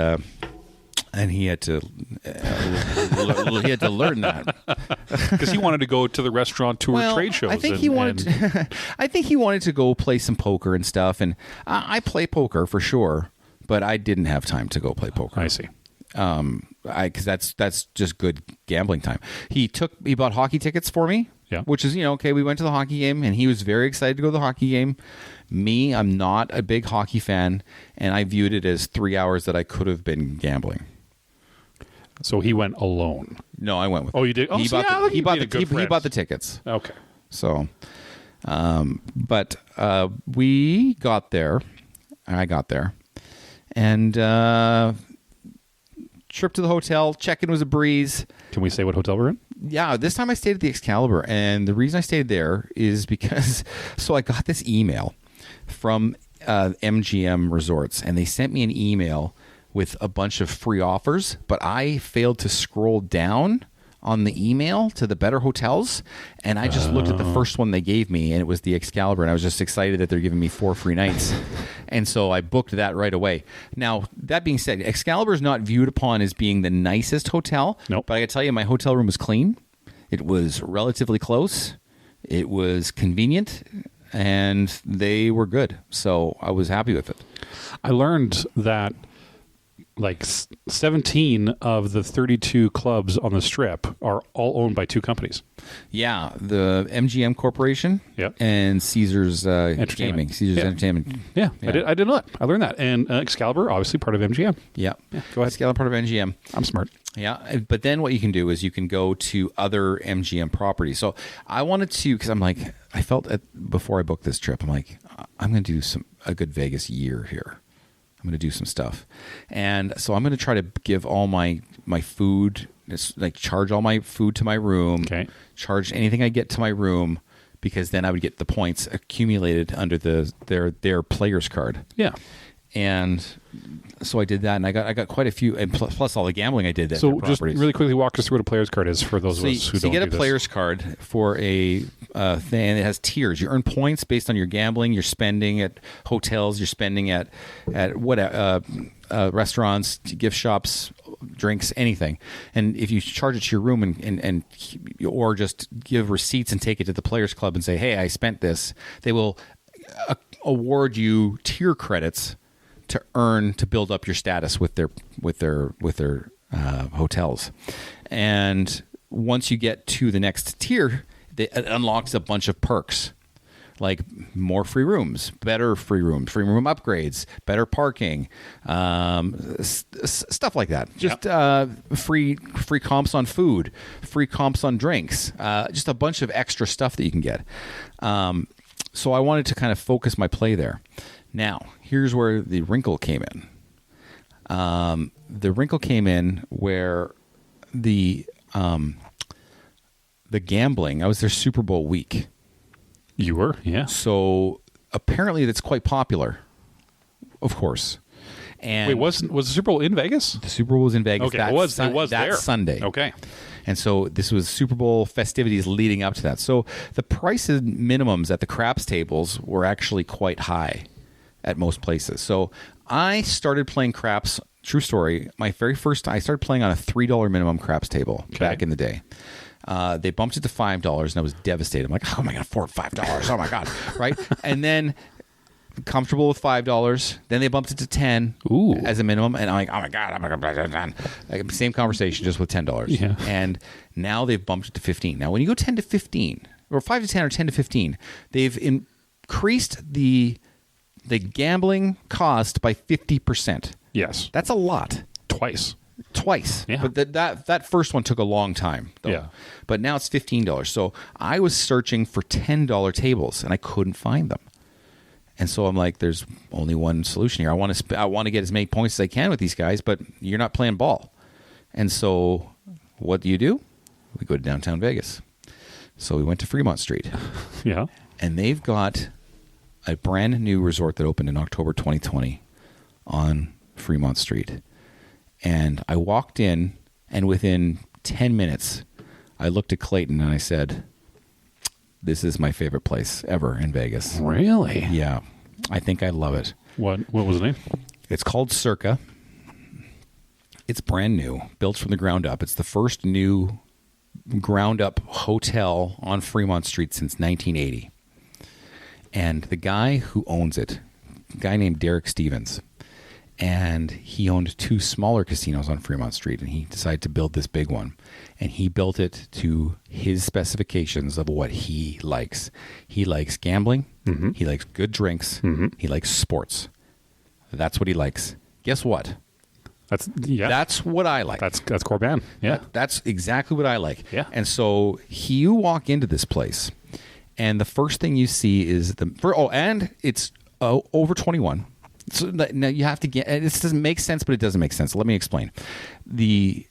he had to learn that because he wanted to go to the restaurateur trade shows. I think he wanted to go play some poker and stuff. And I play poker for sure, but I didn't have time to go play poker. I see. Because that's just good gambling time. He bought hockey tickets for me. Yeah. Which is, okay, we went to the hockey game, and he was very excited to go to the hockey game. Me, I'm not a big hockey fan, and I viewed it as 3 hours that I could have been gambling. So he went alone. No, I went with. Oh, you did. He bought the tickets. Okay. So, but we got there. I got there, and trip to the hotel. Check-in was a breeze. Can we say what hotel we're in? Yeah, this time I stayed at the Excalibur, and the reason I stayed there is because I got this email from MGM Resorts, and they sent me an email with a bunch of free offers, but I failed to scroll down on the email to the better hotels, and I just looked at the first one they gave me, and it was the Excalibur, and I was just excited that they're giving me 4 free nights. And so I booked that right away. Now, that being said, Excalibur is not viewed upon as being the nicest hotel. Nope. But I got to tell you, my hotel room was clean. It was relatively close. It was convenient, and they were good. So I was happy with it. I learned that like 17 of the 32 clubs on the Strip are all owned by 2 companies. Yeah, the MGM Corporation and Caesars Gaming. Caesars Entertainment. Yeah, I did know that. I learned that. And Excalibur, obviously part of MGM. Yeah. Go ahead. Excalibur, part of MGM. I'm smart. Yeah, but then what you can do is you can go to other MGM properties. So I wanted to, because I'm like, I felt before I booked this trip, I'm like, I'm going to do a good Vegas year here. I'm going to do some stuff. And so I'm going to try to give all my food, like charge all my food to my room, charge anything I get to my room, because then I would get the points accumulated under their player's card. Yeah. And so I did that, and I got quite a few, and plus all the gambling I did. That so just really quickly walk us through what a player's card is for those of us who don't. So you get a do player's card for a thing, and it has tiers. You earn points based on your gambling, your spending at hotels, your spending at what restaurants, gift shops, drinks, anything. And if you charge it to your room and or just give receipts and take it to the players club and say, "Hey, I spent this," they will award you tier credits to build up your status with their hotels. And once you get to the next tier, it unlocks a bunch of perks, like more free rooms, better free room upgrades, better parking, stuff like that. Just free comps on food, free comps on drinks, just a bunch of extra stuff that you can get. So I wanted to kind of focus my play there. Now, here's where the wrinkle came in. The wrinkle came in where the gambling, I was there Super Bowl week. You were? Yeah. So apparently that's quite popular, of course. And wait, was the Super Bowl in Vegas? The Super Bowl was in Vegas. Okay, it was that there. Sunday. Okay. And so this was Super Bowl festivities leading up to that. So the prices minimums at the craps tables were actually quite high at most places. So I started playing craps. True story. My very first time, I started playing on a $3 minimum craps table back in the day. They bumped it to $5, and I was devastated. I'm like, how am I going to afford $5? Oh my God. Right. And then comfortable with $5. Then they bumped it to $10 as a minimum. And I'm like, oh my God, I'm going to same conversation just with $10. Yeah. And now they've bumped it to $15. Now, when you go 10 to 15 or 5 to 10 or 10 to 15, they've increased the gambling cost by 50%. Yes. That's a lot. Twice. Yeah. But that first one took a long time, though. Yeah. But now it's $15. So I was searching for $10 tables, and I couldn't find them. And so I'm like, there's only one solution here. I want to get as many points as I can with these guys, but you're not playing ball. And so what do? We go to downtown Vegas. So we went to Fremont Street. Yeah. And they've got a brand new resort that opened in October 2020 on Fremont Street. And I walked in, and within 10 minutes, I looked at Clayton and I said, this is my favorite place ever in Vegas. Really? Yeah. I think I love it. What was the name? It's called Circa. It's brand new, built from the ground up. It's the first new ground up hotel on Fremont Street since 1980. And the guy who owns it, a guy named Derek Stevens, and he owned 2 smaller casinos on Fremont Street, and he decided to build this big one. And he built it to his specifications of what he likes. He likes gambling. Mm-hmm. He likes good drinks. Mm-hmm. He likes sports. That's what he likes. Guess what? That's what I like. That's Corbyn. Yeah. That's exactly what I like. Yeah. And so you walk into this place, and the first thing you see is and it's over 21. So now you have to get. This doesn't make sense, but it doesn't make sense. Let me explain. They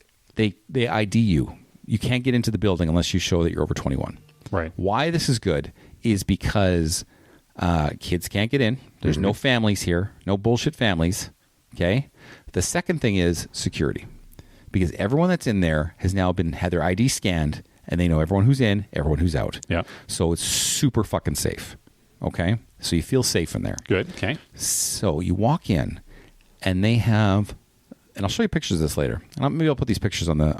ID you. You can't get into the building unless you show that you're over 21. Right. Why this is good is because kids can't get in. There's no families here. No bullshit families. Okay. The second thing is security, because everyone that's in there has now had their ID scanned, and they know everyone who's in, everyone who's out. Yeah. So it's super fucking safe. Okay. So you feel safe in there. Good. Okay. So you walk in, and they have, and I'll show you pictures of this later. Maybe I'll put these pictures on the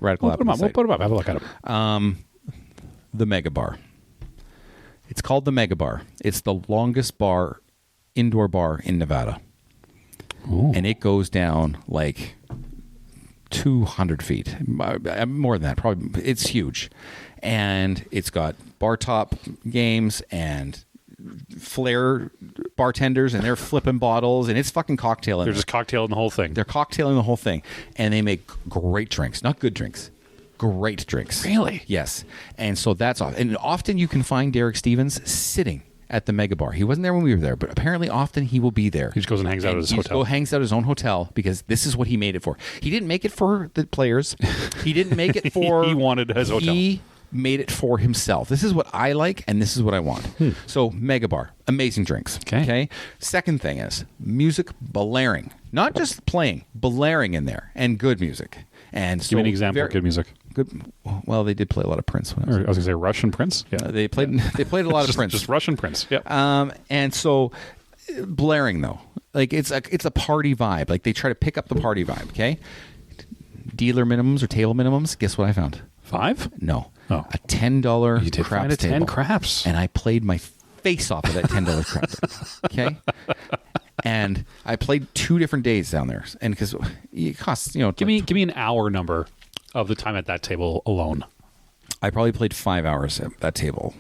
Radical app. We'll put them up. Have a look at them. The Mega Bar. It's called the Mega Bar. It's the longest indoor bar in Nevada. Ooh. And it goes down like 200 feet, more than that. Probably, it's huge, and it's got bar top games and flair bartenders, and they're flipping bottles, and it's fucking cocktailing. They're just cocktailing the whole thing. They're cocktailing the whole thing, and they make great drinks, not good drinks. Great drinks. Really? Yes. And so that's off. And often you can find Derek Stevens sitting at the Mega Bar. He wasn't there when we were there, but apparently often he will be there. He just goes and hangs out at his hotel. Hangs out at his own hotel, because this is what he made it for. He didn't make it for the players. He didn't make it for... He wanted his hotel. He made it for himself. This is what I like, and this is what I want. So, Mega Bar, amazing drinks. Okay. Second thing is music blaring, not just playing, blaring in there, and good music. And so give me an example of good music. Good. Well, they did play a lot of Prince. I was going to say Russian Prince. Yeah, they played a lot of Prince. Just Russian Prince. Yeah. And so, blaring though, like it's a party vibe. Like they try to pick up the party vibe. Okay. Dealer minimums or table minimums. Guess what I found? 5? No. Oh. A $10 You did craps find a 10 table. craps. And I played my face off of that $10 crap table. Okay. And I played 2 different days down there, and because it costs, give me an hour number of the time at that table alone. I probably played 5 hours at that table.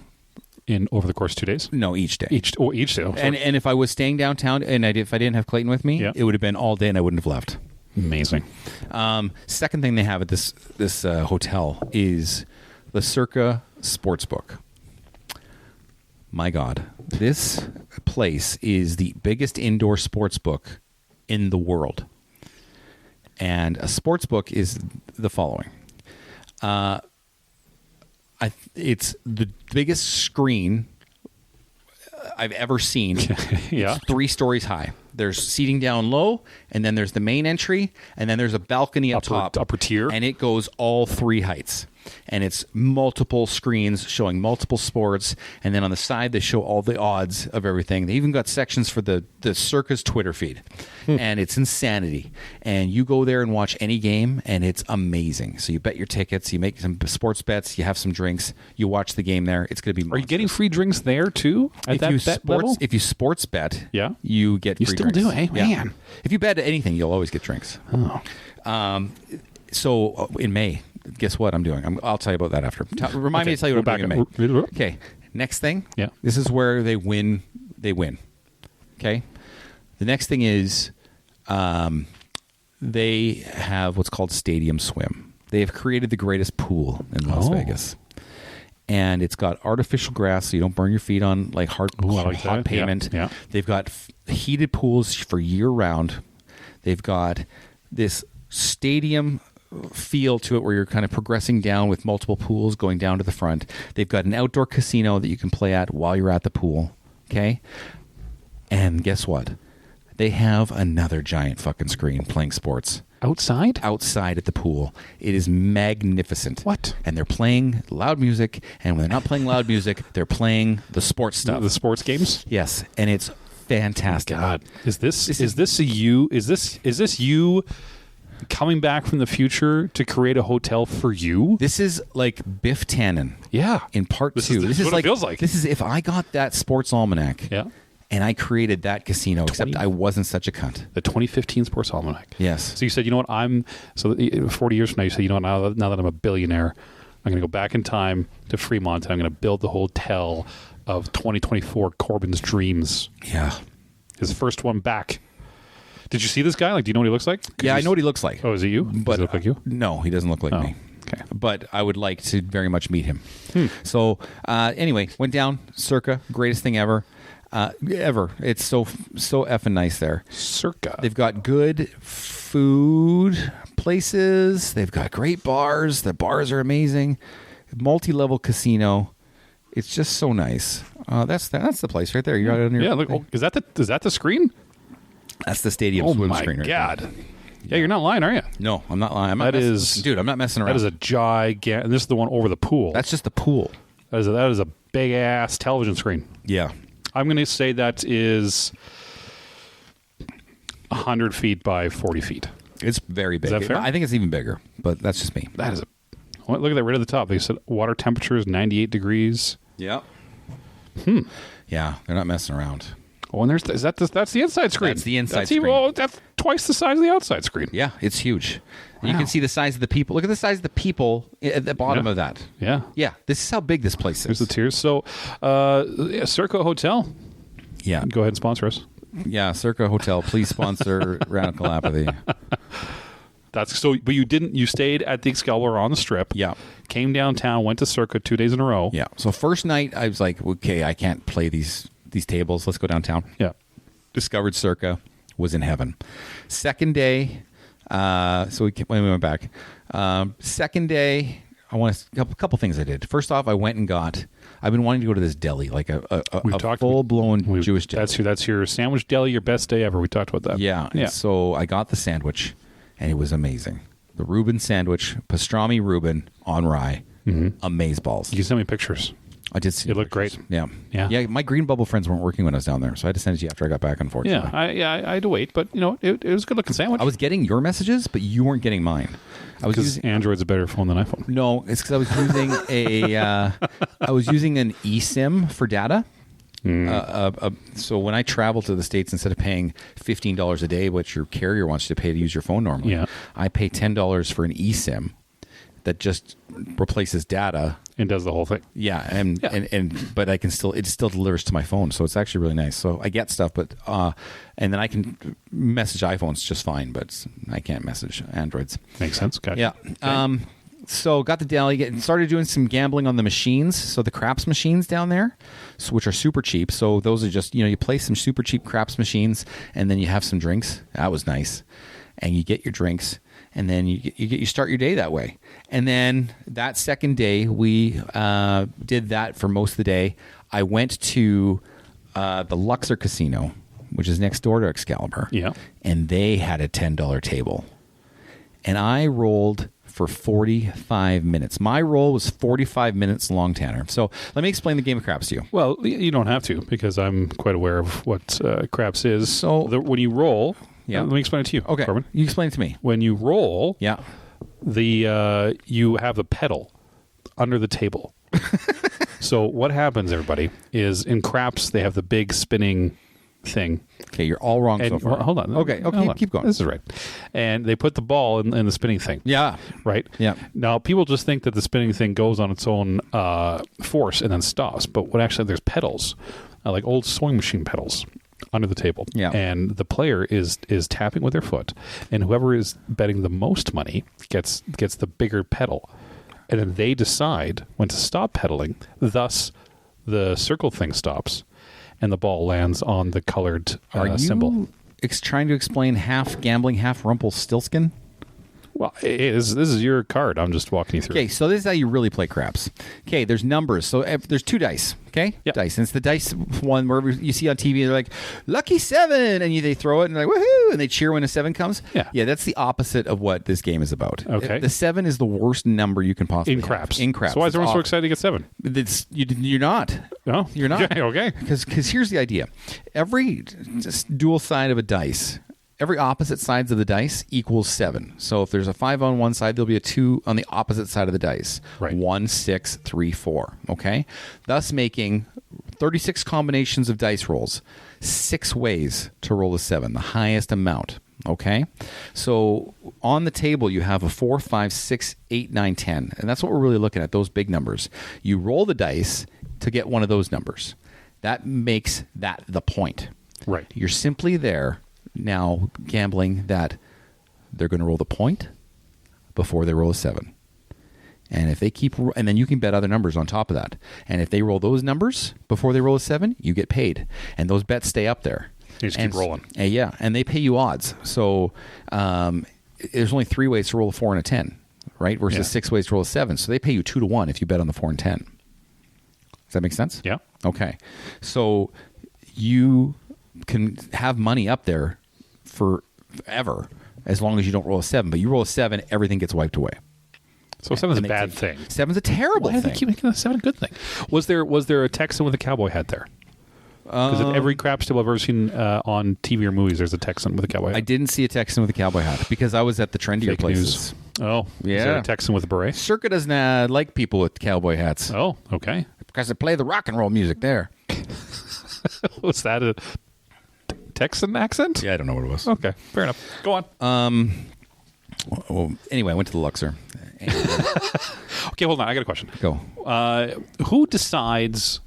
In over the course of 2 days? No, each day. Each day. Oh, and if I was staying downtown and if I didn't have Clayton with me, it would have been all day and I wouldn't have left. Amazing. Second thing they have at this hotel is the Circa Sportsbook. My God, this place is the biggest indoor sportsbook in the world. And a sportsbook is the following. It's the biggest screen I've ever seen. Yeah. It's 3 stories high. There's seating down low, and then there's the main entry, and then there's a balcony up top. Upper tier. And it goes all 3 heights. And it's multiple screens showing multiple sports. And then on the side, they show all the odds of everything. They even got sections for the Circa's Twitter feed. And it's insanity. And you go there and watch any game, and it's amazing. So you bet your tickets, you make some sports bets, you have some drinks, you watch the game there. It's going to be monstrous. Are you getting free drinks there, too, at that bet level? If you sports bet, you get free drinks. You still do, eh? Man. If you bet anything, you'll always get drinks. Oh. So in May, guess what I'm doing? I'll tell you about that after. Remind me to tell you what I'm doing in May. Okay. Next thing. Yeah. This is where they win. They win. Okay. The next thing is they have what's called Stadium Swim. They have created the greatest pool in Las Vegas. And it's got artificial grass so you don't burn your feet on like hot pavement. Yeah. They've got heated pools for year round. They've got this stadium feel to it where you're kind of progressing down with multiple pools going down to the front. They've got an outdoor casino that you can play at while you're at the pool. Okay? And guess what? They have another giant fucking screen playing sports. Outside? Outside at the pool. It is magnificent. What? And they're playing loud music, and when they're not playing loud music, they're playing the sports stuff. The sports games? Yes, and it's fantastic. Oh God. Is this you coming back from the future to create a hotel for you? This is like Biff Tannen. Yeah. In part 2. This is what like, it feels like. This is if I got that sports almanac. Yeah. And I created that casino, except I wasn't such a cunt. The 2015 Sports Almanac. Yes. So you said, you know what, 40 years from now, you said, you know what, now that I'm a billionaire, I'm going to go back in time to Fremont and I'm going to build the hotel of 2024 Corbyn's dreams. Yeah. His first one back. Did you see this guy? Like, do you know what he looks like? Yeah, I know what he looks like. Oh, is it you? But, does he look like you? No, he doesn't look like me. Okay. But I would like to very much meet him. So anyway, went down, Circa, greatest thing ever. Ever. It's so effing nice there. Circa. They've got good food places. They've got great bars. The bars are amazing. Multi-level casino. It's just so nice. That's the place right there. You got it on your look. Oh, is that the screen? That's the stadium swim screen. Oh my God. Yeah, you're not lying, are you? No, I'm not lying. Dude, I'm not messing around. That is a gigantic. And this is the one over the pool. That's just the pool. That is a big ass television screen. Yeah. I'm going to say that is 100 feet by 40 feet. It's very big. Is that fair? I think it's even bigger, but that's just me. That is look at that right at the top. They said water temperature is 98 degrees. Yeah. Yeah, they're not messing around. Oh, and that's the inside screen. That's the inside screen. That's twice the size of the outside screen. Yeah, it's huge. Wow. You can see the size of the people. Look at the size of the people at the bottom of that. Yeah. Yeah, this is how big this place is. There's the tiers. So, Circa Hotel. Yeah. Go ahead and sponsor us. Yeah, Circa Hotel. Please sponsor Radical Apathy. But you stayed at the Excalibur on the Strip. Yeah. Came downtown, went to Circa 2 days in a row. Yeah. So first night, I was like, okay, I can't play these tables. Let's go downtown. Yeah. Discovered Circa, was in heaven. Second day, when we went back. Second day, I want a couple things I did. First off, I went and I've been wanting to go to this deli, like a full-blown Jewish deli. That's your sandwich deli, your best day ever. We talked about that. Yeah. So I got the sandwich, and it was amazing. The Reuben sandwich, pastrami Reuben on rye, amazeballs. You can send me pictures. I did see it. Looked great. Yeah. My Green Bubble friends weren't working when I was down there, so I had to send it to you after I got back, unfortunately. I had to wait, but it was a good looking sandwich. I was getting your messages, but you weren't getting mine. Because Android's a better phone than iPhone. No, it's because I was using an eSIM for data. So when I travel to the States, instead of paying $15 a day, which your carrier wants you to pay to use your phone normally, I pay $10 for an eSIM that just replaces data and does the whole thing. But I can it still delivers to my phone, so it's actually really nice. So I get stuff, but and then I can message iPhones just fine, but I can't message Androids. Makes sense. Gotcha. Yeah. Okay. So got the deli, started doing some gambling on the machines. So the craps machines down there, which are super cheap. So those are just you play some super cheap craps machines, and then you have some drinks. That was nice, and you get your drinks. And then you start your day that way. And then that second day, we did that for most of the day. I went to the Luxor Casino, which is next door to Excalibur. Yeah. And they had a $10 table. And I rolled for 45 minutes. My roll was 45 minutes long, Tanner. So let me explain the game of craps to you. Well, you don't have to, because I'm quite aware of what craps is. So when you roll... Yeah. Let me explain it to you. Okay. Corbyn. You explain it to me. When you roll, you have the pedal under the table. So what happens, everybody, is in craps they have the big spinning thing. Okay, you're all wrong so far. Well, hold on. Okay, keep going. This is right. And they put the ball in the spinning thing. Yeah. Right? Yeah. Now, people just think that the spinning thing goes on its own force and then stops. But what actually, there's pedals, like old sewing machine pedals, under the table. Yeah. And the player is tapping with their foot, and whoever is betting the most money gets the bigger pedal. And then they decide when to stop pedaling, thus the circle thing stops and the ball lands on the colored symbol. Are you trying to explain half gambling, half Rumpelstiltskin? Well, this is your card. I'm just walking you through. Okay, so this is how you really play craps. Okay, there's numbers. So there's two dice, okay? Yep. Dice. And it's the dice one where you see on TV, they're like, lucky 7, and they throw it, and they're like, woohoo, and they cheer when a 7 comes. Yeah, that's the opposite of what this game is about. Okay. The 7 is the worst number you can possibly in craps. have. In craps. So why is everyone so excited to get 7? You're not. No? You're not. Okay. Because here's the idea. Every dual side of a dice... Every opposite sides of the dice equals 7. So if there's a 5 on one side, there'll be a 2 on the opposite side of the dice. Right. 1, 6, 3, 4. Okay? Thus making 36 combinations of dice rolls. 6 ways to roll a 7, the highest amount. Okay? So on the table, you have a 4, 5, 6, 8, 9, 10. And that's what we're really looking at, those big numbers. You roll the dice to get one of those numbers. That makes that the point. Right. You're simply there now gambling that they're going to roll the point before they roll a 7. And if they and then you can bet other numbers on top of that. And if they roll those numbers before they roll a 7, you get paid. And those bets stay up there. You just keep rolling. Yeah, and they pay you odds. So there's only 3 ways to roll a 4 and a 10, right? Versus 6 ways to roll a 7. So they pay you 2 to 1 if you bet on the 4 and 10. Does that make sense? Yeah. Okay. So you can have money up there forever as long as you don't roll a 7. But you roll a 7, everything gets wiped away. So 7's a bad thing. 7's a terrible thing. Why do they keep making the 7 a good thing? Was there a Texan with a cowboy hat there? Because in every craps table I've ever seen on TV or movies, there's a Texan with a cowboy hat. I didn't see a Texan with a cowboy hat because I was at the trendier Fake places. News. Oh, yeah. Is there a Texan with a beret? Circa doesn't like people with cowboy hats. Oh, okay. Because they play the rock and roll music there. Was that a Texan accent? Yeah, I don't know what it was. Okay, fair enough. Go on. Well, anyway, I went to the Luxor. Okay, hold on. I got a question. Go. Who decides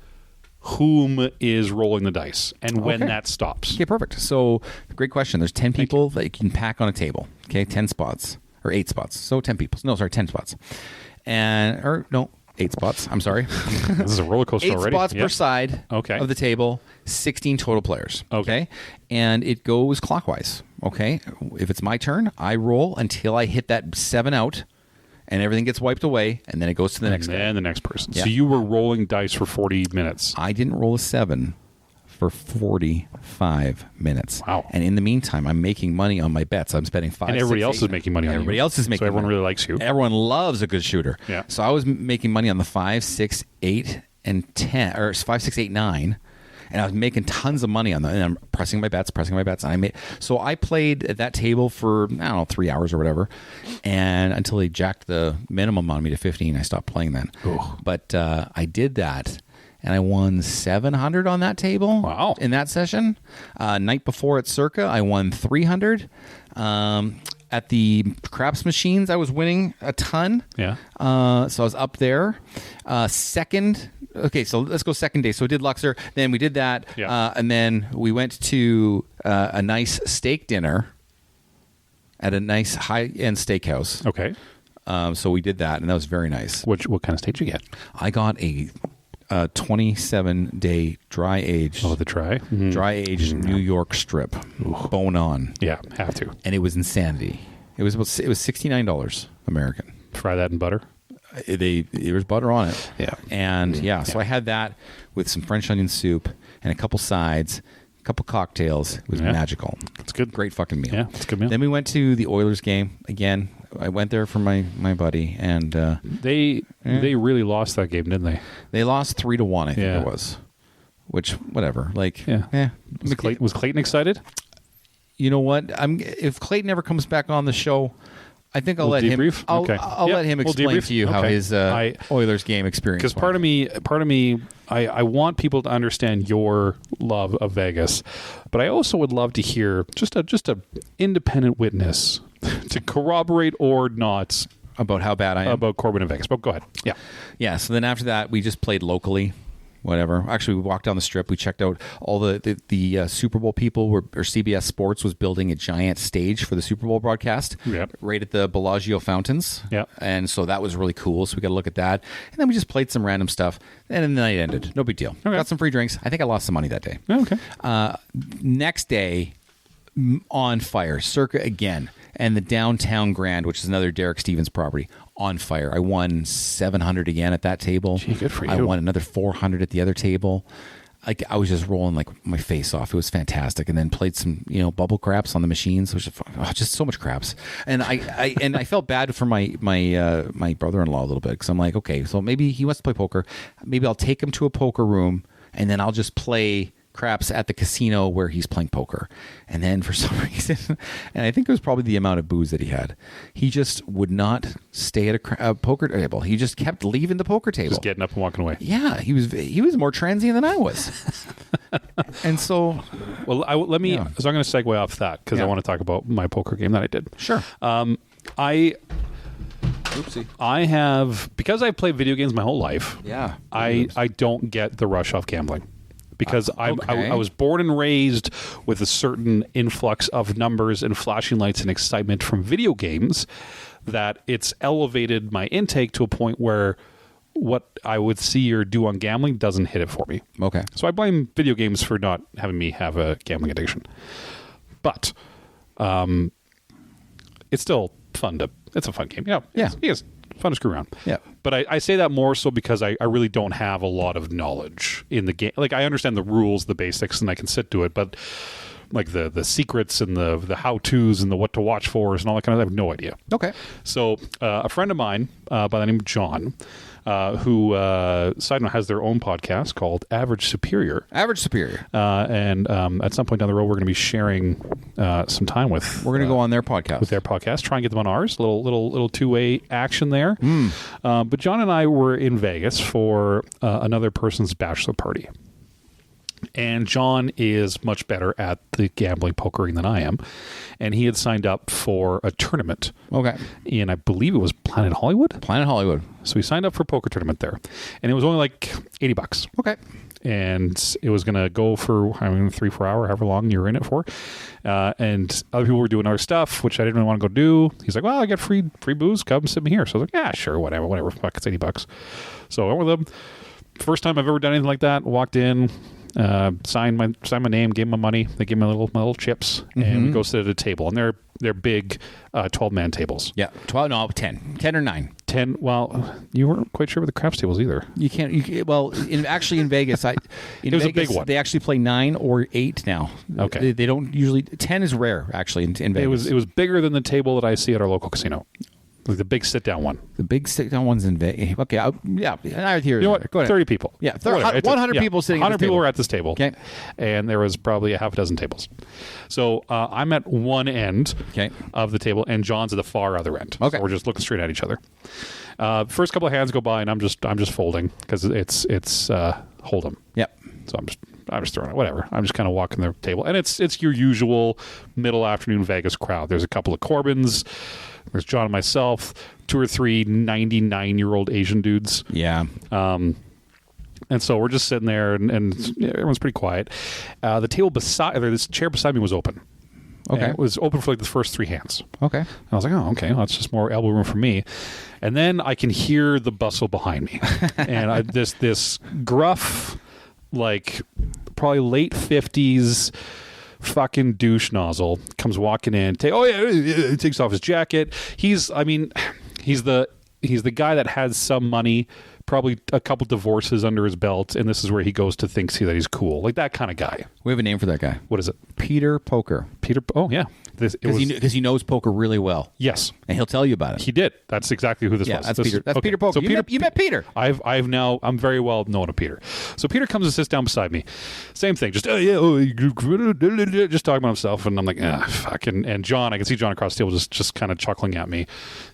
whom is rolling the dice and when that stops? Okay, perfect. So, great question. There's 10 people that you can pack on a table. Okay, 10 spots. Or 8 spots. So 10 people. No, sorry, 10 spots. 8 spots. I'm sorry. This is a roller coaster 8 already. 8 spots per side of the table. 16 total players. Okay. And it goes clockwise. Okay. If it's my turn, I roll until I hit that 7 out. and everything gets wiped away, and then it goes to the next guy. And the next person. Yeah. So you were rolling dice for 40 minutes. I didn't roll a 7 for 45 minutes. Wow. And in the meantime, I'm making money on my bets. I'm spending 5, And everybody 6, else 8. is making money on you. Everybody else is making So everyone money. really likes you. Everyone loves a good shooter. Yeah. So I was making money on the 5, 6, 8, and 10, or 5, 6, 8, 9. And I was making tons of money on that. And I'm pressing my bets. And so I played at that table for, 3 hours or whatever. And until they jacked the minimum on me to 15, I stopped playing then. Ooh. But I did that. And I won 700 on that table. Wow. In that session. Night before at Circa, I won 300. At the craps machines, I was winning a ton. Yeah. So I was up there. Second. Okay, so let's go second day. So we did Luxor. Then we did that. Yeah. And then we went to a nice steak dinner at a nice high-end steakhouse. Okay. So we did that, and that was very nice. What kind of steak did you get? I got a 27-day dry-aged. Oh, the try? Mm-hmm. Dry-aged New York strip, bone on. Yeah, have to. And it was insanity. It was $69 American. Fry that in butter? There was butter on it. Yeah. And so I had that with some French onion soup and a couple sides, a couple cocktails. It was magical. It's good. Great fucking meal. Yeah, it's a good meal. Then we went to the Oilers game again. I went there for my buddy, and They really lost that game, didn't they? they lost 3-1. I think it was. Which, whatever. Like, Was Clayton excited? You know what? If Clayton ever comes back on the show, I think I'll let debrief? him. I'll Okay. let him explain debrief? to you how Okay. his Oilers game experience. Because part of me, I want people to understand your love of Vegas, but I also would love to hear just a independent witness to corroborate or not about how bad I am about Corbyn and Vegas. But go ahead. Yeah. Yeah. So then after that, we just played locally. Whatever. Actually, we walked down the strip. We checked out all the Super Bowl people. Or CBS Sports was building a giant stage for the Super Bowl broadcast. Yep. Right at the Bellagio fountains. Yeah. And so that was really cool. So we got to look at that. And then we just played some random stuff. And then the night ended. No big deal. Okay. Got some free drinks. I think I lost some money that day. Okay. Next day, on fire. Circa again. And the Downtown Grand, which is another Derek Stevens property, on fire. I won 700 again at that table. Gee, good for you. I won another 400 at the other table. Like, I was just rolling like my face off. It was fantastic. And then played some, bubble craps on the machines, which just so much craps. And I felt bad for my brother-in-law a little bit, because I'm like, okay, so maybe he wants to play poker. Maybe I'll take him to a poker room, and then I'll just play craps at the casino where he's playing poker. And then for some reason, and I think it was probably the amount of booze that he had, he just would not stay at a poker table. He just kept leaving the poker table, Just getting up and walking away. yeah, he was more transient than I was. And so, Well, So I'm going to segue off that because I want to talk about my poker game that I did. sure. Oopsie. I have, because I've played video games my whole life. Yeah. I don't get the rush off gambling. Because okay. I was born and raised with a certain influx of numbers and flashing lights and excitement from video games, that it's elevated my intake to a point where what I would see or do on gambling doesn't hit it for me. Okay. So I blame video games for not having me have a gambling addiction. But it's still fun it's a fun game. Yeah. It's fun to screw around. Yeah. But I say that more so because I really don't have a lot of knowledge in the game. Like, I understand the rules, the basics, and I can sit to it, but like the secrets and the how-tos and the what to watch for and all that kind of stuff, I have no idea. Okay. So a friend of mine by the name of John, who, side note, has their own podcast called Average Superior. Average Superior. And at some point down the road, we're going to be sharing some time with. We're going to go on their podcast. With their podcast, try and get them on ours. Little two-way action there. But John and I were in Vegas for another person's bachelor party. And John is much better at the gambling pokering than I am. And he had signed up for a tournament. Okay. And I believe it was Planet Hollywood. Planet Hollywood. So he signed up for a poker tournament there. And it was only like $80. Okay. And it was going to go for 3-4 hours, however long you're in it for. And other people were doing other stuff, which I didn't really want to go do. He's like, well, I got free booze. Come sit me here. So I was like, yeah, sure, whatever. Fuck, it's $80. So I went with him. First time I've ever done anything like that. Walked in. Signed my name, gave my money. They gave me my little chips, and we go sit at a table. And they're big 12-man tables. Yeah, 12. No, 10 or 9. 10. Well, you weren't quite sure with the craps tables either. You can't. Well, in Vegas, it was a big one. They actually play 9 or 8 now. Okay, they don't usually. 10 is rare actually in Vegas. It was bigger than the table that I see at our local casino. Like the big sit-down one. The big sit-down one's in Vegas. Okay, yeah. I hear you know what? Go ahead. 30 people. Yeah, 100 people sitting. 100 at this people table. were at this table. Okay, and there was probably a half a dozen tables. So I'm at one end of the table, and John's at the far other end. Okay, so we're just looking straight at each other. First couple of hands go by, and I'm just folding because it's hold'em. Yep. So I'm just throwing it. Whatever. I'm just kind of walking the table, and it's your usual middle afternoon Vegas crowd. There's a couple of Corbyns. There's John and myself, 2 or 3 99-year-old Asian dudes. Yeah. And so we're just sitting there, and everyone's pretty quiet. The table this chair beside me was open. Okay. And it was open for like the first 3 hands. Okay. And I was like, oh, okay, well, that's just more elbow room for me. And then I can hear the bustle behind me. And this gruff, like probably late 50s fucking douche nozzle comes walking in. Takes off his jacket. He's the guy that has some money, probably a couple divorces under his belt, and this is where he goes to think that he's cool, like that kind of guy. We have a name for that guy. What is it? Peter Poker. Peter. Oh yeah, because he knows poker really well. Yes, and he'll tell you about it. He did. That's exactly who this was. That's Peter. That's Peter Poker. So you met Peter. I'm very well known to Peter. So Peter comes and sits down beside me. Same thing. Just just talking about himself, and I'm like, fuck. And John, I can see John across the table just kind of chuckling at me.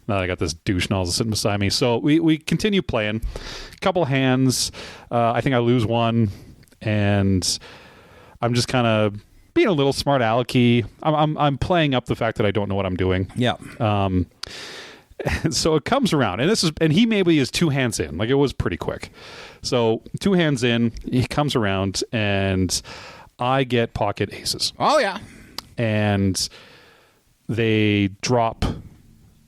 Now that I got this douche nozzle sitting beside me. So we continue playing. Couple hands. I think I lose one, and I'm just kind of being a little smart alecky. I'm playing up the fact that I don't know what I'm doing. Yeah. So it comes around, and he maybe is 2 hands in. Like, it was pretty quick. So 2 hands in, he comes around, and I get pocket aces. Oh yeah. And they drop.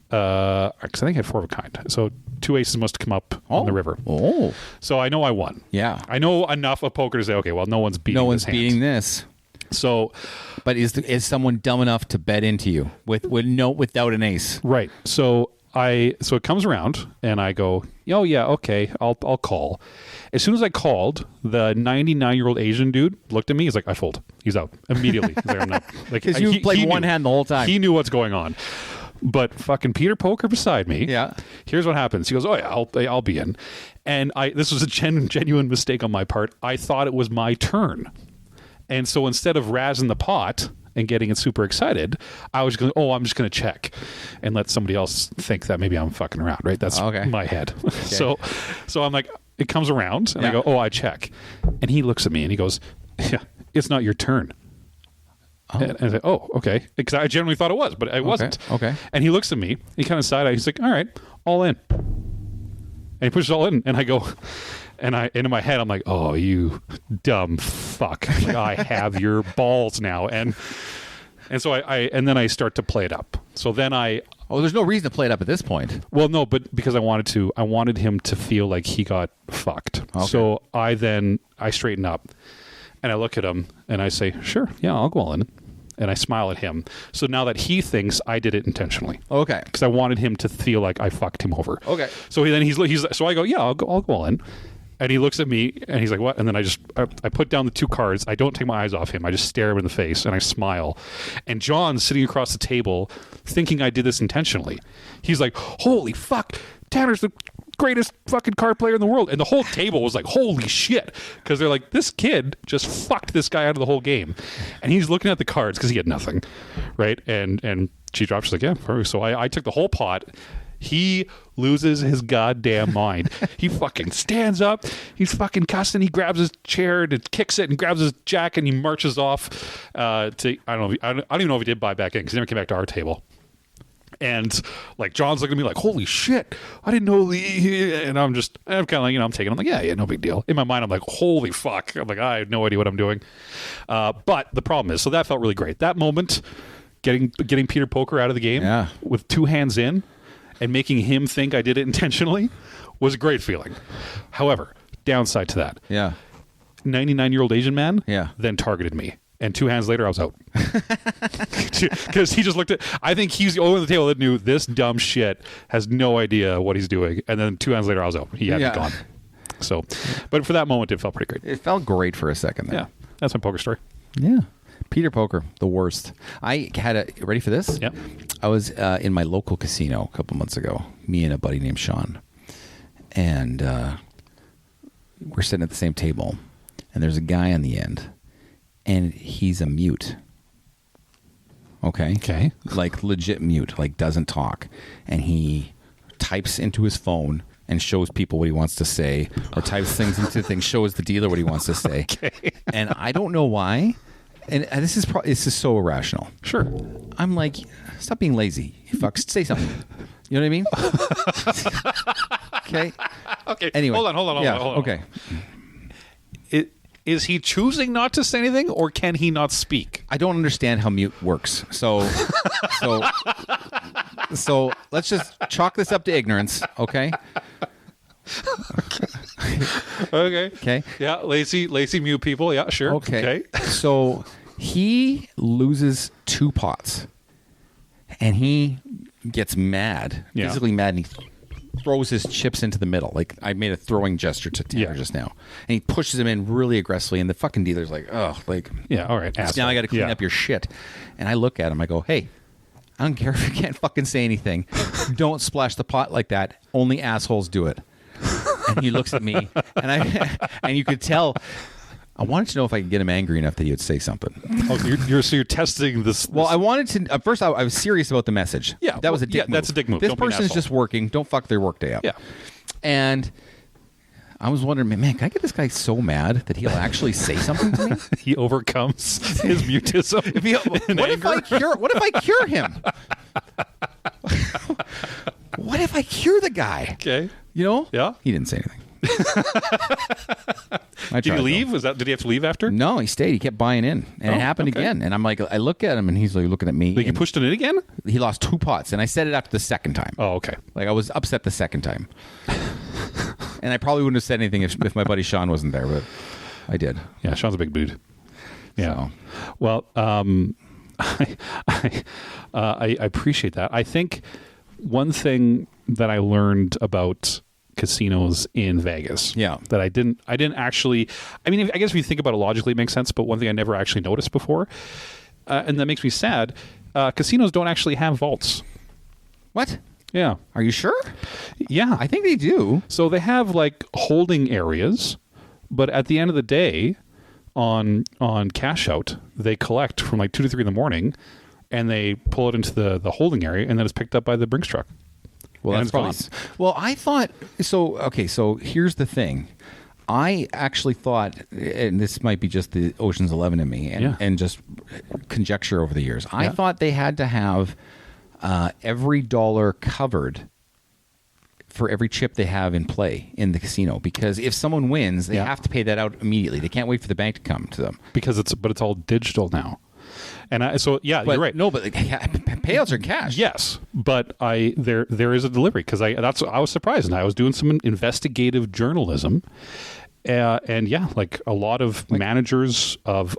Because I think I had 4 of a kind. So 2 aces must come up on the river. Oh. So I know I won. Yeah. I know enough of poker to say, okay, well, no one's beating this. So, but is someone dumb enough to bet into you without an ace? Right. So it comes around, and I go, oh yeah, okay, I'll call. As soon as I called, the 99-year-old Asian dude looked at me. He's like, I fold. He's out immediately. He's like, I'm not. Like, because you played one hand the whole time. He knew what's going on. But fucking Peter Poker beside me. Yeah. Here's what happens. He goes, oh yeah, I'll be in. And this was a genuine mistake on my part. I thought it was my turn. And so instead of razzing the pot and getting it super excited, I was going, I'm just going to check and let somebody else think that maybe I'm fucking around, right? That's my head. Okay. So I'm like, it comes around, and I go, I check. And he looks at me and he goes, yeah, it's not your turn. Oh. And I said, okay. Because I generally thought it was, but it wasn't. Okay. And he looks at me, he kind of side-eyes, he's like, all right, all in. And he pushes all in, and I go, and in my head, I'm like, oh, you dumb fuck. Like, I have your balls now. And so and then I start to play it up. So then there's no reason to play it up at this point. Well, no, but because I wanted him to feel like he got fucked. Okay. So I straighten up, and I look at him, and I say, sure, yeah, I'll go all in. And I smile at him. So now that he thinks I did it intentionally. Okay. Because I wanted him to feel like I fucked him over. Okay. So so I go, yeah, I'll go all in. And he looks at me, and he's like, what? And then I put down the 2 cards. I don't take my eyes off him. I just stare him in the face, and I smile. And John's sitting across the table thinking I did this intentionally. He's like, holy fuck, Tanner's the greatest fucking card player in the world. And the whole table was like, holy shit. Because they're like, this kid just fucked this guy out of the whole game. And he's looking at the cards because he had nothing. Right? And she drops, she's like, yeah, perfect. So I took the whole pot. He loses his goddamn mind. He fucking stands up. He's fucking cussing. He grabs his chair and kicks it and grabs his jacket, and he marches off I don't even know if he did buy back in because he never came back to our table. And like John's looking at me like, holy shit, I didn't know and I'm kind of like, I'm taking it. I'm like, yeah, no big deal. In my mind, I'm like, holy fuck. I'm like, I have no idea what I'm doing. But the problem is, so that felt really great. That moment, getting Peter Poker out of the game with 2 hands in and making him think I did it intentionally was a great feeling. However, downside to that. Yeah. 99-year-old Asian man, Yeah. then targeted me. And 2 hands later, I was out. Because he just looked at... I think he's the only one at the table that knew this dumb shit has no idea what he's doing. And then 2 hands later, I was out. He had me gone. So, but for that moment, it felt pretty great. It felt great for a second there. Yeah. That's my poker story. Yeah. Peter Poker, the worst. I had a... Ready for this? Yep. I was in my local casino a couple months ago, me and a buddy named Sean. And we're sitting at the same table. And there's a guy on the end. And he's a mute. Okay? Okay. Like legit mute. Like doesn't talk. And he types into his phone and shows people what he wants to say, or types things into things, shows the dealer what he wants to say. Okay. And I don't know why. And this is so irrational. Sure. I'm like, stop being lazy. You fucks, say something. You know what I mean? Okay. Okay. Anyway. Hold on. Okay. Is he choosing not to say anything, or can he not speak? I don't understand how mute works. So let's just chalk this up to ignorance, okay? Okay. Okay. Yeah, lazy mute people. Yeah, sure. Okay. So he loses 2 pots, and he gets mad, physically mad, and he throws his chips into the middle. Like I made a throwing gesture to Tanner just now, and he pushes him in really aggressively. And the fucking dealer's like, "Oh, like all right, now I got to clean up your shit." And I look at him, I go, "Hey, I don't care if you can't fucking say anything. Don't splash the pot like that. Only assholes do it." And he looks at me, and you could tell. I wanted to know if I could get him angry enough that he would say something. Oh, you're testing this. Well, I wanted to. At first, I was serious about the message. Yeah, that was a dick move. That's a dick move. This Don't be an person is asshole. just working. Don't fuck their workday up. Yeah. And I was wondering, man, can I get this guy so mad that he'll actually say something to me? He overcomes his mutism. What if I cure him? What if I cure the guy? Okay. You know? Yeah. He didn't say anything. Did he leave? Did he have to leave after? No, he stayed. He kept buying in, and it happened again. And I'm like, I look at him, and he's like looking at me. Like you pushed it in again? He lost 2 pots, and I said it after the second time. Oh, okay. Like I was upset the second time, and I probably wouldn't have said anything if my buddy Sean wasn't there, but I did. Yeah, Sean's a big dude. Yeah. So. Well, I appreciate that. I think one thing that I learned about casinos in Vegas, that I didn't actually. I mean, I guess if you think about it logically, it makes sense. But one thing I never actually noticed before, and that makes me sad. Casinos don't actually have vaults. What? Yeah. Are you sure? Yeah, I think they do. So they have like holding areas, but at the end of the day, on cash out, they collect from like 2 to 3 in the morning, and they pull it into the holding area, and then it's picked up by the Brinks truck. Well, and that's probably. Well, I thought so. Okay, so here's the thing. I actually thought, and this might be just the Ocean's 11 in me, and just conjecture over the years. I thought they had to have every dollar covered for every chip they have in play in the casino, because if someone wins, they have to pay that out immediately. They can't wait for the bank to come to them, because it's all digital now. And you're right. No, but payouts are in cash. Yes, but there is a delivery, because I was surprised, and I was doing some investigative journalism, and like a lot of managers of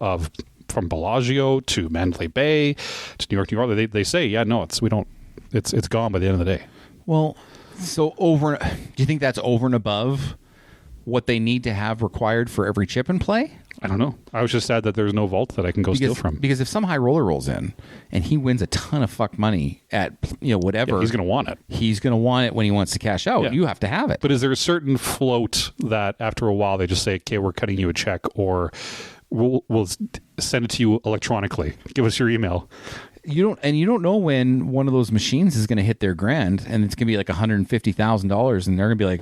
from Bellagio to Mandalay Bay to New York, they say, it's gone by the end of the day. Well, so do you think that's over and above what they need to have required for every chip in play? I don't know. I was just sad that there's no vault that I can steal from. Because if some high roller rolls in and he wins a ton of fuck money at whatever, he's going to want it. He's going to want it when he wants to cash out. Yeah. You have to have it. But is there a certain float that after a while they just say, "Okay, we're cutting you a check," or we'll send it to you electronically. Give us your email. You don't know when one of those machines is going to hit their grand, and it's going to be like $150,000, and they're going to be like,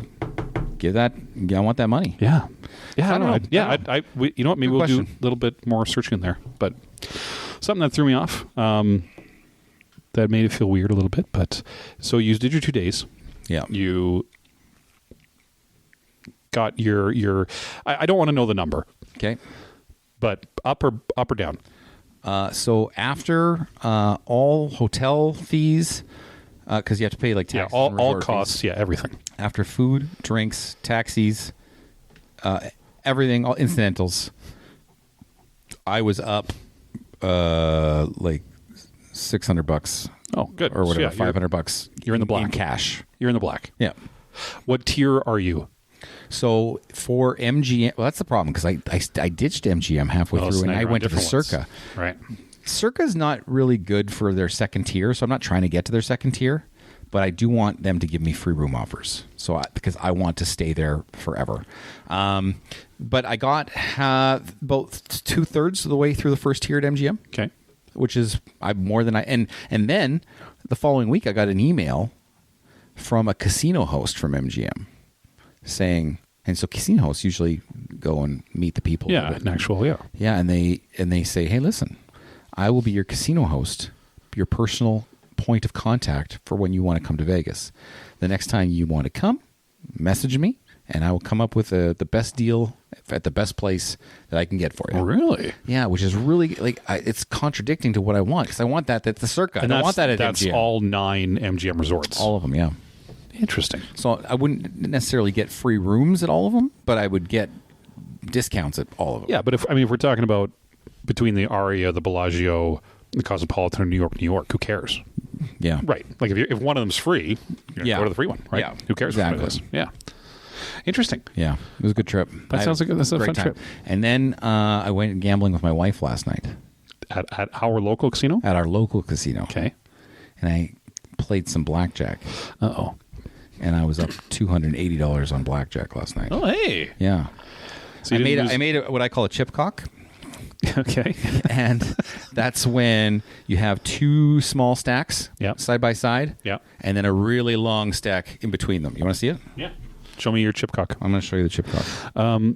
I want that money. Yeah. Yeah, I don't know. You know what? Maybe we'll do a little bit more searching in there. But something that threw me off, that made it feel weird a little bit. But so you did your 2 days. Yeah. You got your. I don't want to know the number. Okay. But up or down. So after all hotel fees, because you have to pay like taxes, all costs, everything. After food, drinks, taxis, everything, all incidentals. I was up like $600. Oh, good. Or whatever, So, $500. You're in the black. In cash. You're in the black. Yeah. What tier are you? So for MGM, well, that's the problem because I ditched MGM halfway through so and now I you're went on to the different Circa. ones. Right. Circa's not really good for their second tier, so I'm not trying to get to their second tier, but I do want them to give me free room offers. Because I want to stay there forever. But I got about 2/3 of the way through the first tier at MGM. Okay. Which is more than and then the following week I got an email from a casino host from MGM saying, and so casino hosts usually go and meet the people. Yeah, and they say, hey, listen, I will be your casino host, your personal point of contact for when you want to come to Vegas. The next time you want to come, message me, and I will come up with the best deal at the best place that I can get for you. Oh, really? Yeah, which is really it's contradicting to what I want because I want that at the Circa. And I don't want that at that's MGM. all 9 MGM resorts. All of them, yeah. Interesting. So I wouldn't necessarily get free rooms at all of them, but I would get discounts at all of them. Yeah, but if we're talking about between the Aria, the Bellagio, the Cosmopolitan, New York, who cares? Yeah. Right. Like if one of them's free, go to the free one, right? Yeah. Who cares Exactly. what it is? Yeah. Interesting. Yeah. It was a good trip. That sounds like that's a fun trip. And then I went gambling with my wife last night. At our local casino? At our local casino. Okay. And I played some blackjack. Uh-oh. And I was up $280 on blackjack last night. Oh, hey. Yeah. So I made what I call a chip cock. Okay. And that's when you have 2 small stacks side by side. Yeah. And then a really long stack in between them. You want to see it? Yeah. Show me your chip cock. I'm going to show you the chip cock.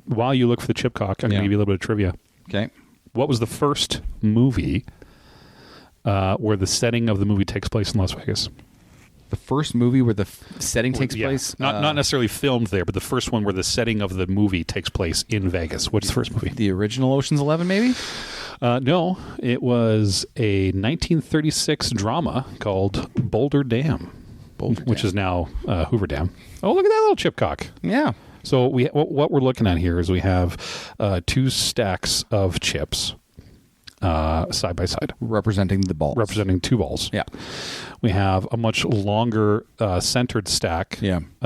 While you look for the chip cock, I'm going to give you a little bit of trivia. Okay. What was the first movie where the setting of the movie takes place in Las Vegas? The first movie where the setting takes place? Not necessarily filmed there, but the first one where the setting of the movie takes place in Vegas. What's the first movie? The original Ocean's 11, maybe? No, it was a 1936 drama called Boulder Dam, which is now Hoover Dam. Oh, look at that little chip cock. Yeah. So what we're looking at here is we have 2 stacks of chips side by side. Representing the balls. Representing 2 balls. Yeah. We have a much longer centered stack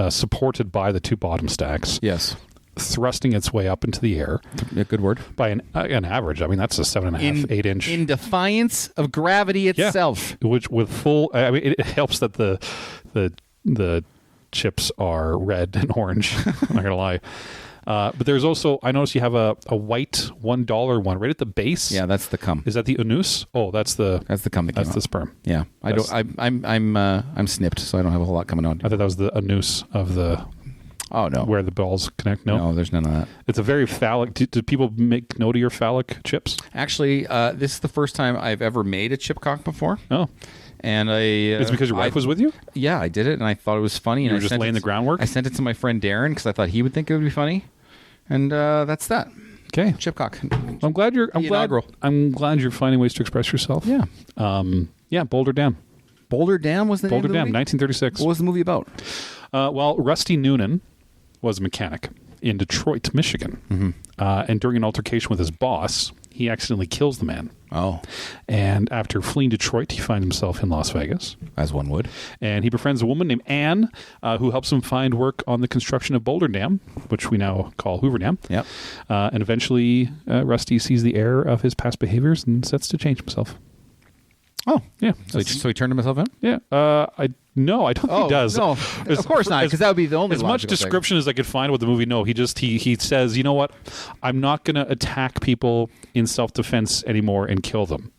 supported by the 2 bottom stacks. Yes. Thrusting its way up into the air. Yeah, good word. By an average. I mean, that's a 7.5, 8 inch. In defiance of gravity itself. Yeah. Which with full, I mean, it helps that the chips are red and orange. I'm not going to lie. But there's also, I noticed you have a white $1 one right at the base. Yeah, that's the cum. Is that the anus? Oh, that's the cum. That's the sperm. Yeah, I'm snipped, so I don't have a whole lot coming on. I thought that was the anus of the. Oh no, where the balls connect. No, there's none of that. It's a very phallic. Do people make note of your phallic chips? Actually, this is the first time I've ever made a chip cock before. Oh. And it's because your wife was with you? Yeah, I did it, and I thought it was funny. You and were just laying the groundwork? I sent it to my friend Darren because I thought he would think it would be funny. And that's that. Okay. Chip cock. I'm glad you're finding ways to express yourself. Yeah. Yeah, Boulder Dam. Boulder Dam was the name of the movie? 1936. What was the movie about? Well, Rusty Noonan was a mechanic in Detroit, Michigan. Mm-hmm. And during an altercation with his boss, he accidentally kills the man. Oh. And after fleeing Detroit, he finds himself in Las Vegas. As one would. And he befriends a woman named Anne, who helps him find work on the construction of Boulder Dam, which we now call Hoover Dam. Yep. And eventually, Rusty sees the error of his past behaviors and sets to change himself. Oh. Yeah. So he turned himself in? Yeah. I don't think he does. No, of course not, because that would be the only as much description as I could find with the movie. No, he says, you know what? I'm not going to attack people in self-defense anymore and kill them.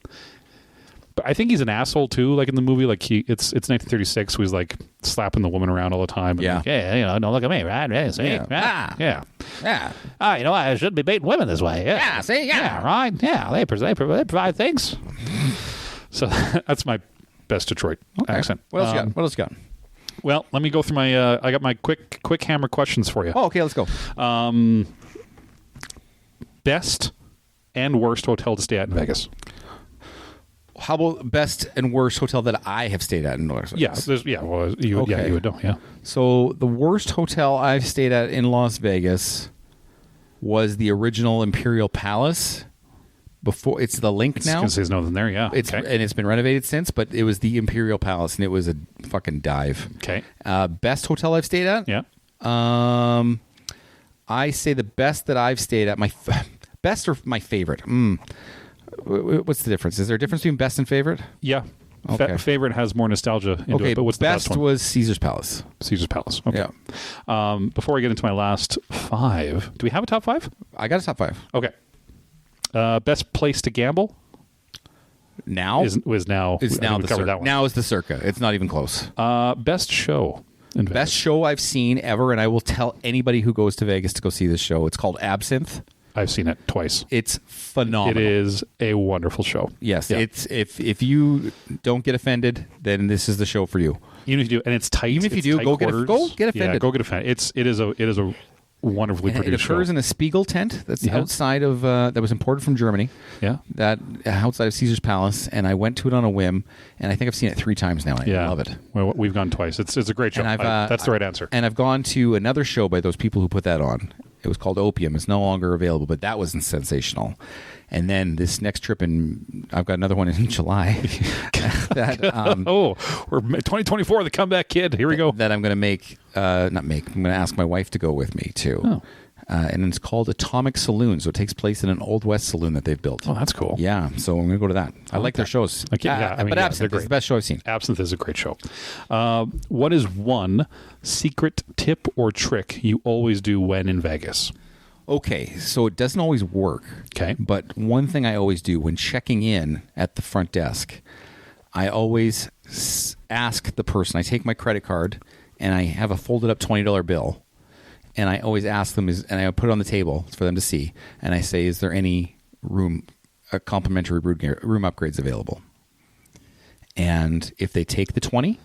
But I think he's an asshole too. Like in the movie, like it's 1936, so he's like slapping the woman around all the time. And yeah. Like, hey, don't look at me, right? Yeah, see? Yeah. Yeah. Yeah. I shouldn't be beating women this way. Yeah. See? Yeah. Right. Yeah. They provide things. So that's my best Detroit accent. What else you got? Well, let me go through my. I got my quick hammer questions for you. Oh, okay. Let's go. Best and worst hotel to stay at in Vegas. How about best and worst hotel that I have stayed at in Las Vegas? You would know. Yeah. So the worst hotel I've stayed at in Las Vegas was the original Imperial Palace. Before it's the Link now. There's nothing there, yeah. And it's been renovated since, but it was the Imperial Palace, and it was a fucking dive. Okay. Best hotel I've stayed at? Yeah. I say the best that I've stayed at. My best or my favorite? What's the difference? Is there a difference between best and favorite? Yeah. Okay. Favorite has more nostalgia into okay, it, but what's the best one? was Caesar's Palace. Caesar's Palace. Okay. Yeah. Before I get into my last 5, do we have a top 5? I got a top 5. Okay. Best place to gamble? Now? Is now It's now the covered Circa. that one. Now is the Circa. It's not even close. Best show in Vegas. Best show I've seen ever, and I will tell anybody who goes to Vegas to go see this show. It's called Absinthe. I've seen it twice. It's phenomenal. It is a wonderful show. Yes, Yeah. it's if you don't get offended, then this is the show for you. Even if you do, and it's tight. Even if you it's do, tight go get quarters. offended. Yeah, go get offended. It is a wonderfully And it produced occurs show. in a Spiegel tent that's Yeah. outside of that was imported from Germany. Yeah. That outside of Caesar's Palace, and I went to it on a whim, and I think I've seen it 3 times now. And I love it. Well, we've gone twice. It's a great show. And That's the right answer. And I've gone to another show by those people who put that on. It was called Opium. It's no longer available, but that was sensational. And then this next trip I've got another one in July. We're 2024, the comeback kid. Here we go. That I'm going to I'm going to ask my wife to go with me too. Oh. And it's called Atomic Saloon. So it takes place in an Old West saloon that they've built. Oh, that's cool. Yeah. So I'm going to go to that. I like their shows. Okay, yeah, I mean, but yeah, Absinthe they're is the best show I've seen. Absinthe is a great show. What is one secret tip or trick you always do when in Vegas? Okay, so it doesn't always work. Okay. But one thing I always do when checking in at the front desk, I always ask the person, I take my credit card and I have a folded up $20 bill, and I always ask them, and I put it on the table for them to see, and I say, is there any complimentary room upgrades available? And if they take the 20,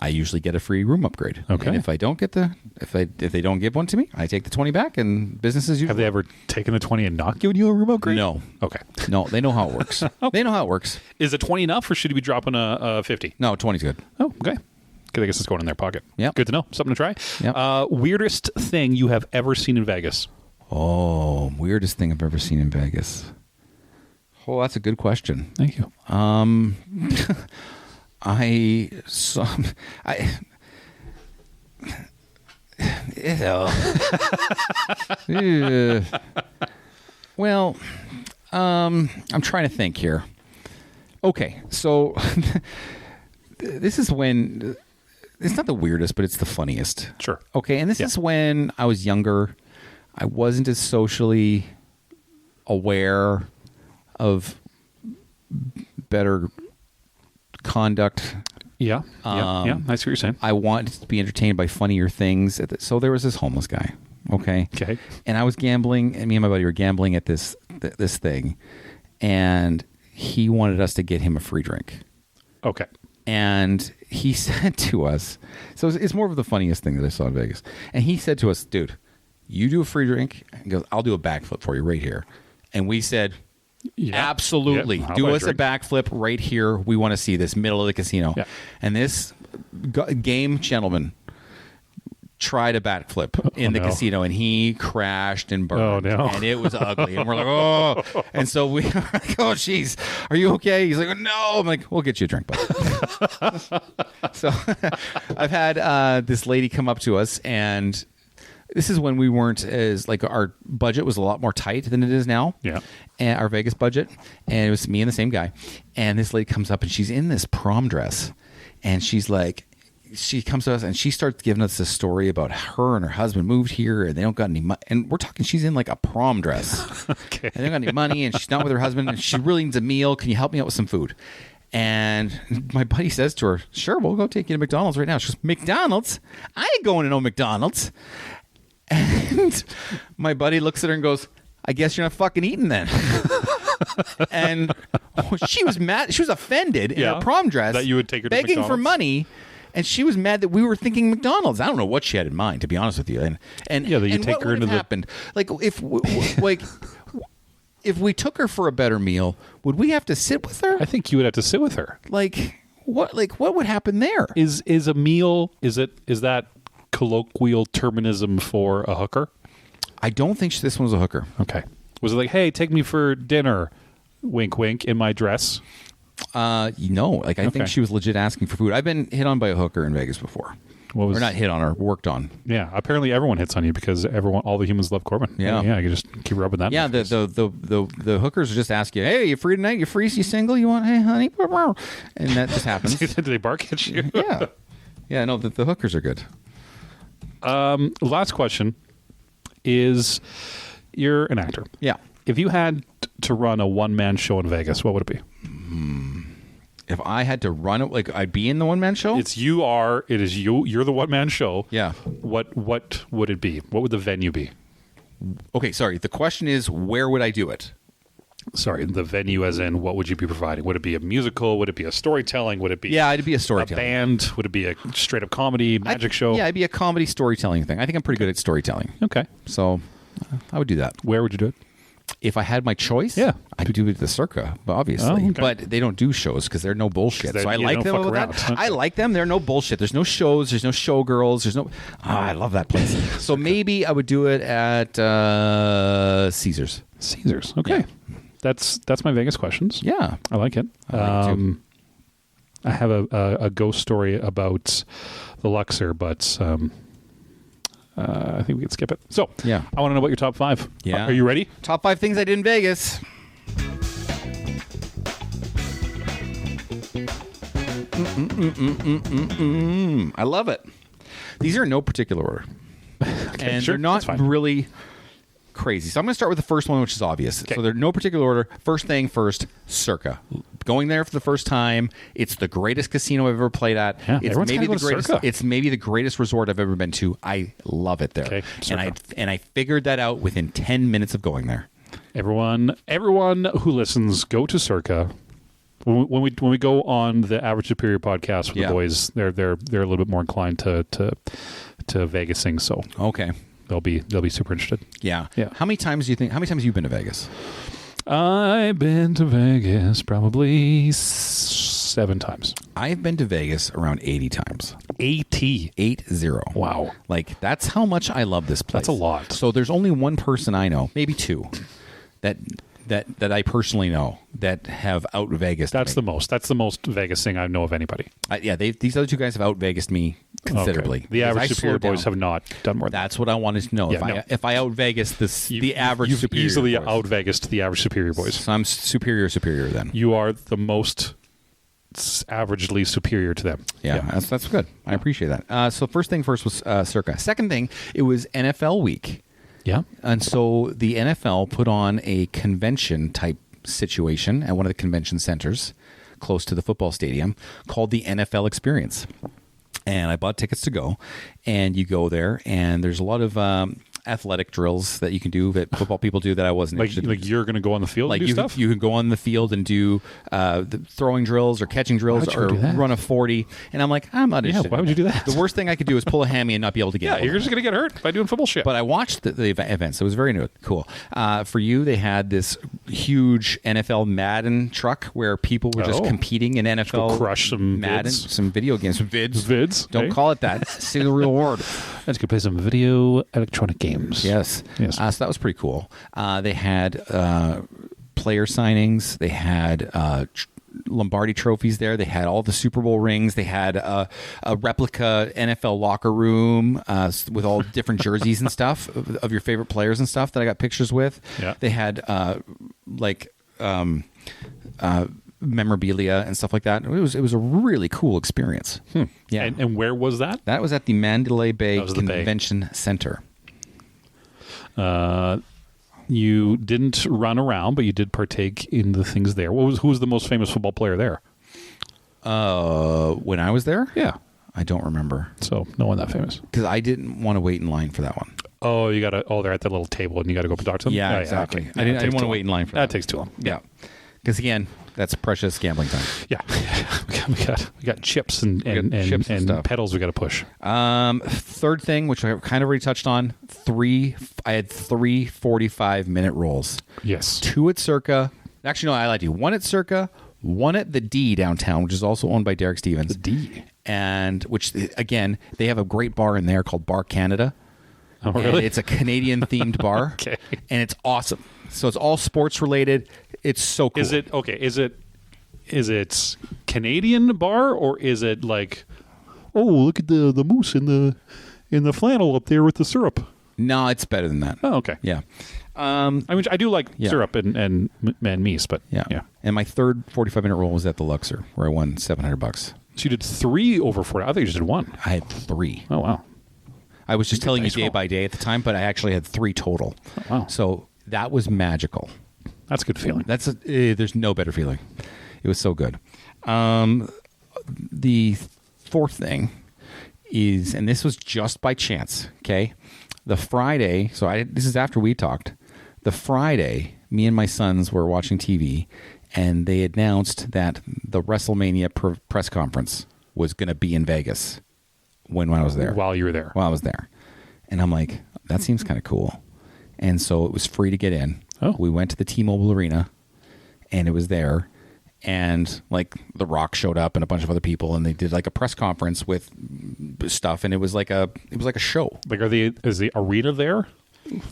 I usually get a free room upgrade. Okay. And if I don't get if they don't give one to me, I take the 20 back, and business as usual. Have they ever taken the 20 and not given you a room upgrade? No. Okay. No, they know how it works. They know how it works. Is it 20 enough, or should you be dropping a 50? No, 20's good. Oh, okay. Good. I guess it's going in their pocket. Yep. Good to know. Something to try. Yep. Weirdest thing you have ever seen in Vegas? Oh, weirdest thing I've ever seen in Vegas. Oh, that's a good question. Thank you. Well, I'm trying to think here. Okay, so this is when it's not the weirdest, but it's the funniest. Sure. Okay, and this is when I was younger. I wasn't as socially aware of better conduct. Yeah. Yeah. I see what you're saying. I wanted to be entertained by funnier things. So there was this homeless guy. Okay. And I was gambling, and me and my buddy were gambling at this thing, and he wanted us to get him a free drink. Okay. And he said to us, so it's more of the funniest thing that I saw in Vegas. And he said to us, dude, you do a free drink. He goes, I'll do a backflip for you right here. And we said, absolutely. Yeah, do us a backflip right here. We want to see this middle of the casino. Yeah. And this game gentleman tried a backflip in the casino, and he crashed and burned. Oh, no. And it was ugly. And we're like, oh. And so we were like, oh, jeez, are you okay? He's like, no. I'm like, we'll get you a drink, bud. So I've had this lady come up to us, and this is when we weren't as, like, our budget was a lot more tight than it is now. Yeah. And our Vegas budget. And it was me and the same guy. And this lady comes up, and she's in this prom dress. And she's like, she comes to us, and she starts giving us this story about her and her husband moved here, and they don't got any money. And we're talking, she's in like a prom dress. Okay. And they don't got any money, and she's not with her husband, and she really needs a meal. Can you help me out with some food? And my buddy says to her, sure, we'll go take you to McDonald's right now. She goes, McDonald's? I ain't going to no McDonald's. And my buddy looks at her and goes, I guess you're not fucking eating then. And she was mad. She was offended in her prom dress that you would take her to begging McDonald's. for money. And she was mad that we were thinking McDonald's. I don't know what she had in mind, to be honest with you. And Yeah, that you and take what her would into have happened? Like if we took her for a better meal, would we have to sit with her? I think you would have to sit with her. What would happen there? Is a meal, is that colloquial terminism for a hooker? I don't think this one was a hooker. Okay. Was it like, hey, take me for dinner, wink, wink, in my dress? No. Like, I think she was legit asking for food. I've been hit on by a hooker in Vegas before. Or not hit on, or worked on. Yeah. Apparently everyone hits on you because all the humans love Corbyn. Yeah. Yeah, I can just keep rubbing that. Yeah, the hookers just ask you, hey, you free tonight? You free? You single? You want, hey, honey? And that just happens. Did they bark at you? Yeah. Yeah, no, the hookers are good. Last question is, you're an actor. Yeah. If you had to run a one-man show in Vegas, what would it be? If I had to run it, like, I'd be in the one-man show? It is you. You're the one-man show. Yeah. What would it be? What would the venue be? Okay, sorry. The question is, where would I do it? Sorry, the venue as in, what would you be providing? Would it be a musical? Would it be a storytelling? Would it be it'd be a storytelling. A band? Would it be a straight-up comedy, magic show? Yeah, it'd be a comedy storytelling thing. I think I'm pretty good at storytelling. Okay. So I would do that. Where would you do it? If I had my choice, yeah, I'd do it at the Circa, obviously. Oh, okay. But they don't do shows because they're no bullshit. So I like them with that. Okay. I like them. They're no bullshit. There's no shows. There's no showgirls. There's no. I love that place. So maybe I would do it at Caesars. Caesars. Okay. Yeah. That's my Vegas questions. Yeah, I like it. I have a ghost story about the Luxor, but I think we can skip it. So, yeah, I want to know about your top 5. Yeah, are you ready? Top 5 things I did in Vegas. I love it. These are in no particular order, and sure, they're not really crazy. So I'm going to start with the first one, which is obvious. Okay. So they're no particular order. First thing first, Circa. Going there for the first time. It's the greatest casino I've ever played at. Yeah, it's maybe the greatest. Circa. It's maybe the greatest resort I've ever been to. I love it there. Okay, and I figured that out within 10 minutes of going there. Everyone who listens, go to Circa. When we go on the Average Superior podcast with the boys, they're a little bit more inclined to Vegasing. So okay. They'll be super interested. Yeah. How many times have you been to Vegas? I've been to Vegas probably 7 times. I've been to Vegas around 80 times. 80. 80. Wow. Like, that's how much I love this place. That's a lot. So there's only one person I know, maybe 2, that I personally know that have out Vegas. That's the most Vegas thing I know of anybody. These other 2 guys have out Vegased me considerably. Okay. The Average Superior boys have not done more than that. That's what I wanted to know. If I out Vegas the Average you've Superior easily boys. out Vegased the Average Superior boys. So I'm superior then. You are the most averagely superior to them. Yeah. That's good. I appreciate that. So first thing first was Circa. Second thing, it was NFL week. Yeah. And so the NFL put on a convention type situation at one of the convention centers close to the football stadium called the NFL Experience. And I bought tickets to go, and you go there, and there's a lot of athletic drills that you can do that football people do that I wasn't interested in. Like you're going to go on the field and do stuff? You can go on the field and do the throwing drills or catching drills or run a 40. And I'm like, I'm not interested. Yeah, why would you do that? The worst thing I could do is pull a hammy and not be able to get it. Yeah, you're just going to get hurt by doing football shit. But I watched the event, so it was very cool. For you, they had this huge NFL Madden truck where people were just competing in NFL crush some Madden, some video games, some vids. Don't hey? call it that. Say the real word. Let's go play some video electronic games. Yes. So that was pretty cool. They had player signings. They had Lombardi trophies there. They had all the Super Bowl rings. They had a replica NFL locker room with all different jerseys and stuff of your favorite players and stuff that I got pictures with. Yeah. They had memorabilia and stuff like that. It was a really cool experience. Yeah. And where was that? That was at the Mandalay Bay Convention Center. You didn't run around, but you did partake in the things there. Who was the most famous football player there? When I was there? Yeah. I don't remember. So no one that famous. Because I didn't want to wait in line for that one. Oh, they're at that little table and you got to go up and talk to them? Yeah, exactly. Okay. I didn't want to wait in line for that. That takes too long. Yeah. Because again, that's precious gambling time. Yeah. we got chips and pedals we got to push. Third thing, which I kind of already touched on, I had 3 45-minute rolls. Yes. 2 at Circa. Actually, no, I lied to you. 1 at Circa, 1 at the D downtown, which is also owned by Derek Stevens. The D. And which, again, they have a great bar in there called Bar Canada. Oh, really? It's a Canadian themed bar. Okay. And it's awesome. So it's all sports related. It's so cool. Is it okay? Is it Canadian bar, or is it like, oh, look at the moose in the flannel up there with the syrup? No, it's better than that. Oh, okay. Yeah. I mean, I do like syrup and meese, but yeah. And my third 45-minute roll was at the Luxor, where I won $700. So you did 3 over 40. I thought you just did 1. I had 3. Oh, wow. I was just telling you day by day at the time, but I actually had 3 total. Oh, wow. So that was magical. That's a good feeling. There's no better feeling. It was so good. The fourth thing is, and this was just by chance, okay? The Friday, this is after we talked. The Friday, me and my sons were watching TV, and they announced that the WrestleMania press conference was going to be in Vegas when I was there. While you were there. While I was there. And I'm like, that seems kind of cool. And so it was free to get in. Oh. We went to the T-Mobile Arena, and it was there. And like The Rock showed up and a bunch of other people, and they did like a press conference with stuff, and it was like a show. Like, is the arena there?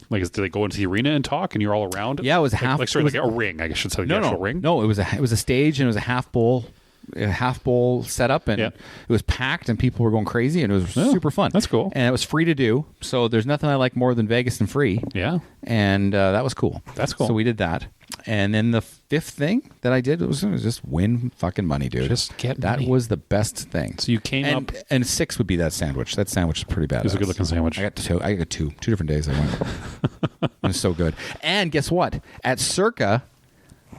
Like, do they go into the arena and talk, and you're all around? Yeah, it was half. Like a ring. I should say. No, ring. No, it was a stage, and it was a half bowl setup, and it was packed, and people were going crazy, and it was super fun. That's cool. And it was free to do. So there's nothing I like more than Vegas and free. Yeah. And that was cool. That's cool. So we did that. And then the fifth thing that I did was just win fucking money, dude. Just get that money. was the best thing. So you came up, and 6 would be that sandwich. That sandwich is pretty bad. It was a good looking sandwich. I got two different days. I went. It was so good. And guess what? At Circa,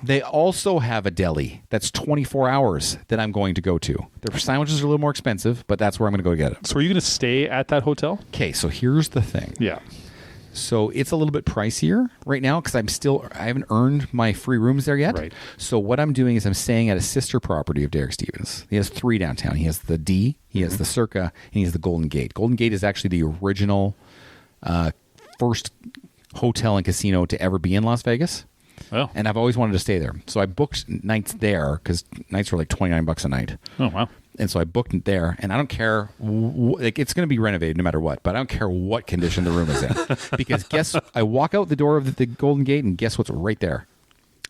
they also have a deli that's 24 hours that I'm going to go to. Their sandwiches are a little more expensive, but that's where I'm going to go get it. So are you going to stay at that hotel? Okay, so here's the thing. Yeah. So it's a little bit pricier right now because I haven't earned my free rooms there yet. Right. So what I'm doing is I'm staying at a sister property of Derek Stevens. He has 3 downtown. He has the D, he has the Circa, and he has the Golden Gate. Golden Gate is actually the original first hotel and casino to ever be in Las Vegas. Oh. And I've always wanted to stay there. So I booked nights there because nights were like $29 a night. Oh, wow. And so I booked it there, and I don't care. Like, it's going to be renovated no matter what, but I don't care what condition the room is in. Because I walk out the door of the Golden Gate, and guess what's right there?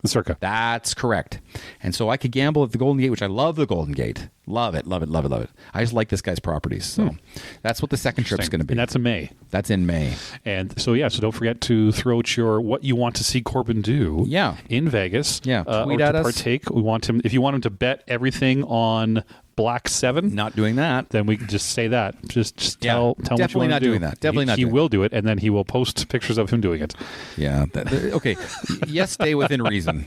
The Circa. That's correct. And so I could gamble at the Golden Gate, which I love the Golden Gate. Love it, love it, love it, love it. I just like this guy's properties. So that's what the second trip's going to be. And that's in May. That's in May. And so, so don't forget to throw out what you want to see Corbyn do in Vegas. Yeah, tweet or at to us. Partake. We want him, if you want him to bet everything on Black 7. Not doing that. Then we can just say that. Just tell what you want to do. Definitely not doing that. Definitely not He doing will do it, and then he will post pictures of him doing it. Yeah. Okay. Yes, stay within reason.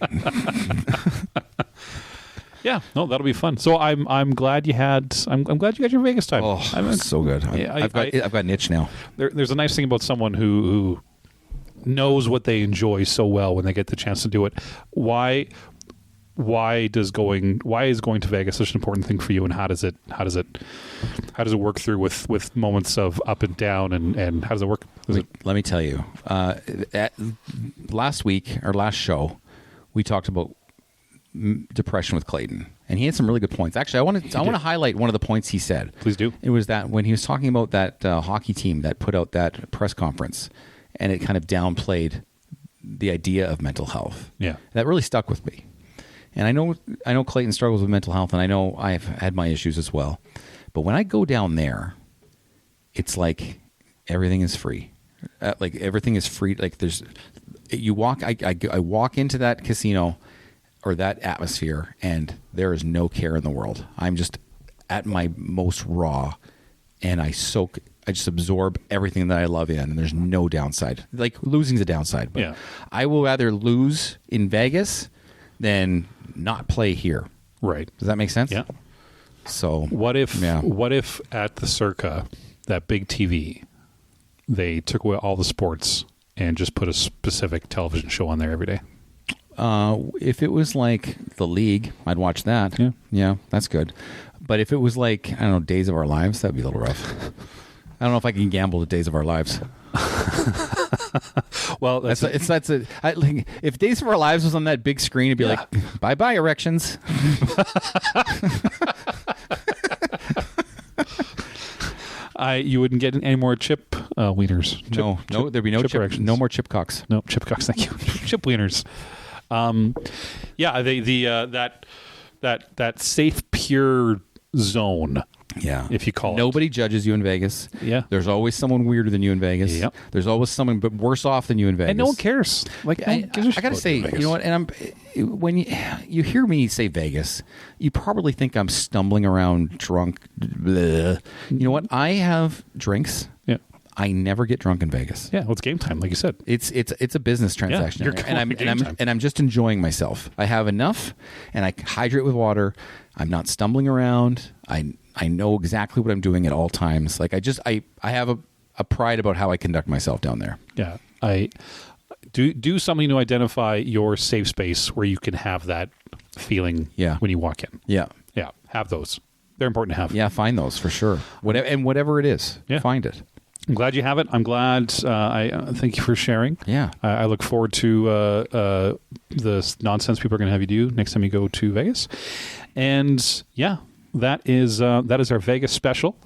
Yeah, no, that'll be fun. So I'm glad you had I'm glad you got your Vegas time. Oh, so good. I've got an itch now. There's a nice thing about someone who knows what they enjoy so well when they get the chance to do it. Why is going to Vegas such an important thing for you, and how does it work through with moments of up and down, and how does it work? Let me tell you. Last week, our last show, we talked about depression with Clayton, and he had some really good points. Actually, I want to highlight one of the points he said. Please do. It was that when he was talking about that hockey team that put out that press conference, and it kind of downplayed the idea of mental health. Yeah, that really stuck with me. And I know Clayton struggles with mental health, and I know I've had my issues as well. But when I go down there, it's like everything is free. Like everything is free. Like I walk into that casino or that atmosphere, and there is no care in the world. I'm just at my most raw, and I just absorb everything that I love in, and there's no downside. Like losing's a downside, but I will rather lose in Vegas than not play here. Right. Does that make sense? Yeah. So what if at the Circa, that big TV, they took away all the sports and just put a specific television show on there every day? If it was like The League, I'd watch that. Yeah, that's good. But if it was like, I don't know, Days of Our Lives, that'd be a little rough. I don't know if I can gamble with Days of Our Lives. Well, if Days of Our Lives was on that big screen, it'd be like, bye-bye erections. You wouldn't get any more chip wieners. No, there'd be no chip. Erections. No more chip cocks. No chip cocks. Thank you. Chip wieners. That safe, pure zone. Yeah. If you call Nobody judges you in Vegas. Yeah. There's always someone weirder than you in Vegas. Yep. There's always someone but worse off than you in Vegas. And no one cares. Like, I got to say, you know what? And when you hear me say Vegas, you probably think I'm stumbling around drunk. Bleh. You know what? I have drinks. Yeah. I never get drunk in Vegas. Yeah, well, it's game time, like you said. It's a business transaction, you're going to game time. and I'm just enjoying myself. I have enough, and I hydrate with water. I'm not stumbling around. I know exactly what I'm doing at all times. Like I have a pride about how I conduct myself down there. Yeah, I do something to identify your safe space where you can have that feeling. Yeah. When you walk in. Yeah, Have those. They're important to have. yeah. Find those for sure. Whatever it is, find it. I'm glad you have it. I'm glad. I thank you for sharing. Yeah. I look forward to the nonsense people are going to have you do next time you go to Vegas. And yeah, that is our Vegas special.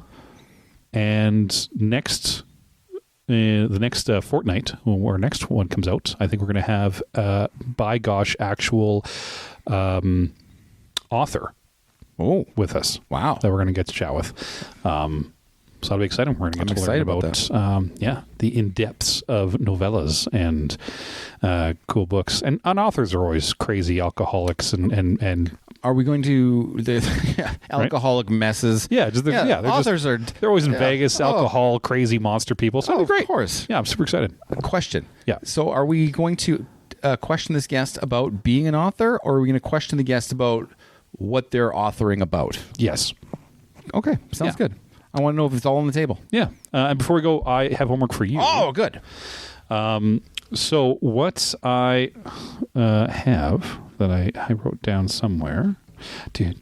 And the next fortnight, when our next one comes out, I think we're going to have by gosh actual author with us. Wow. That we're going to get to chat with. So that'll be exciting. We're going to get to learn about the in-depths of novellas and cool books. And authors are always crazy alcoholics and are we going to the alcoholic messes? Yeah, authors are they're always in Vegas, alcohol, crazy monster people. So of great. Course. Yeah, I'm super excited. Question. Yeah. So are we going to question this guest about being an author, or are we going to question the guest about what they're authoring about? Yes. Okay, sounds good. I want to know if it's all on the table. Yeah. And before we go, I have homework for you. Oh, good. So what I have that I wrote down somewhere. I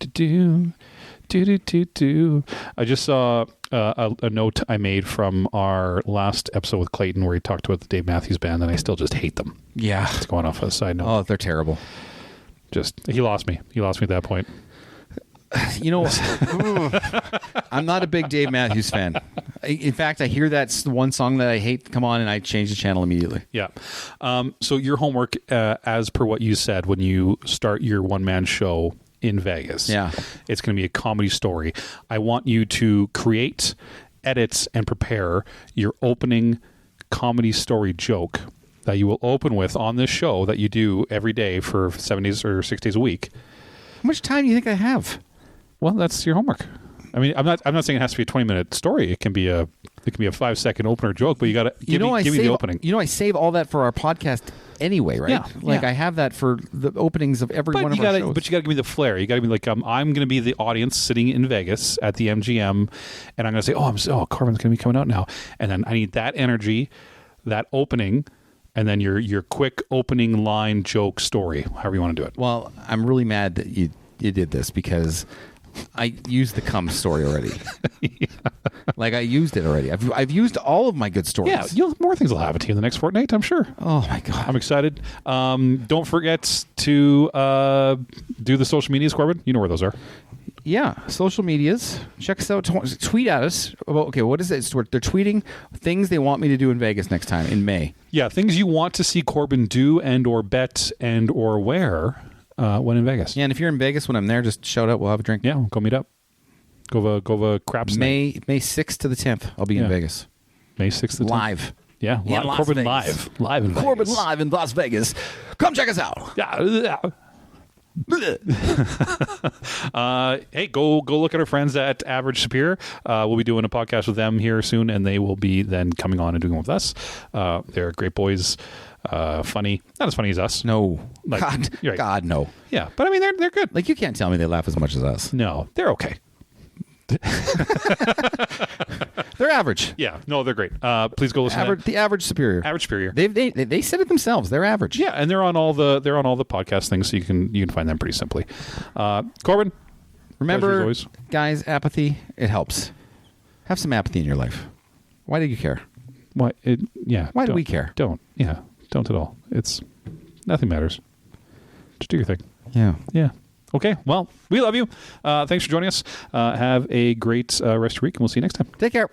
just saw a note I made from our last episode with Clayton where he talked about the Dave Matthews Band, and I still just hate them. Yeah. It's going off a side note. Oh, they're terrible. He lost me. He lost me at that point. You know, I'm not a big Dave Matthews fan. In fact, I hear that's the one song that I hate come on, and I change the channel immediately. Yeah. So your homework, as per what you said, when you start your one-man show in Vegas, it's going to be a comedy story. I want you to create, edit, and prepare your opening comedy story joke that you will open with on this show that you do every day for 7 days or 6 days a week. How much time do you think I have? Well, that's your homework. I mean, I'm not saying it has to be a 20-minute story. It can be a 5-second opener joke, but you got to give me the opening. You know, I save all that for our podcast anyway, right? Yeah. I have that for the openings of every one of our shows. But you got to give me the flair. You got to be like, I'm going to be the audience sitting in Vegas at the MGM, and I'm going to say, Corbyn's going to be coming out now, and then I need that energy, that opening. And then your quick opening line joke story, however you want to do it. Well, I'm really mad that you did this because I used the cum story already. Like I used it already. I've used all of my good stories. Yeah, more things will happen to you in the next fortnight, I'm sure. Oh my God, I'm excited. Don't forget to do the social medias, Corbyn. You know where those are. Yeah, social medias. Check us out. Tweet at us about, what is it? They're tweeting things they want me to do in Vegas next time in May. Yeah, things you want to see Corbyn do and or bet and or wear when in Vegas. Yeah, and if you're in Vegas when I'm there, just shout out. We'll have a drink. Yeah, we'll go meet up. Go have a craps May 6th to the 10th. I'll be in Vegas. May 6th to the 10th. Live. Yeah, Corbyn Vegas. live in Vegas. Corbyn live in Las Vegas. Come check us out. Yeah. Hey, go look at our friends at Average Superior. We'll be doing a podcast with them here soon, and they will be then coming on and doing it with us. They're great boys, funny, not as funny as us. No, like, God, no. Yeah, but I mean they're good. Like you can't tell me they laugh as much as us. No, they're okay. They're average. Yeah, no, they're great. Please go listen. The Average Superior. Average Superior. They said it themselves. They're average. Yeah, and they're on all the podcast things, so you can find them pretty simply. Corbyn, remember, guys, apathy, it helps. Have some apathy in your life. Why do you care? Why? Why do we care? Don't at all. It's nothing matters. Just do your thing. Yeah. Okay, well, we love you. Thanks for joining us. Have a great rest of your week, and we'll see you next time. Take care.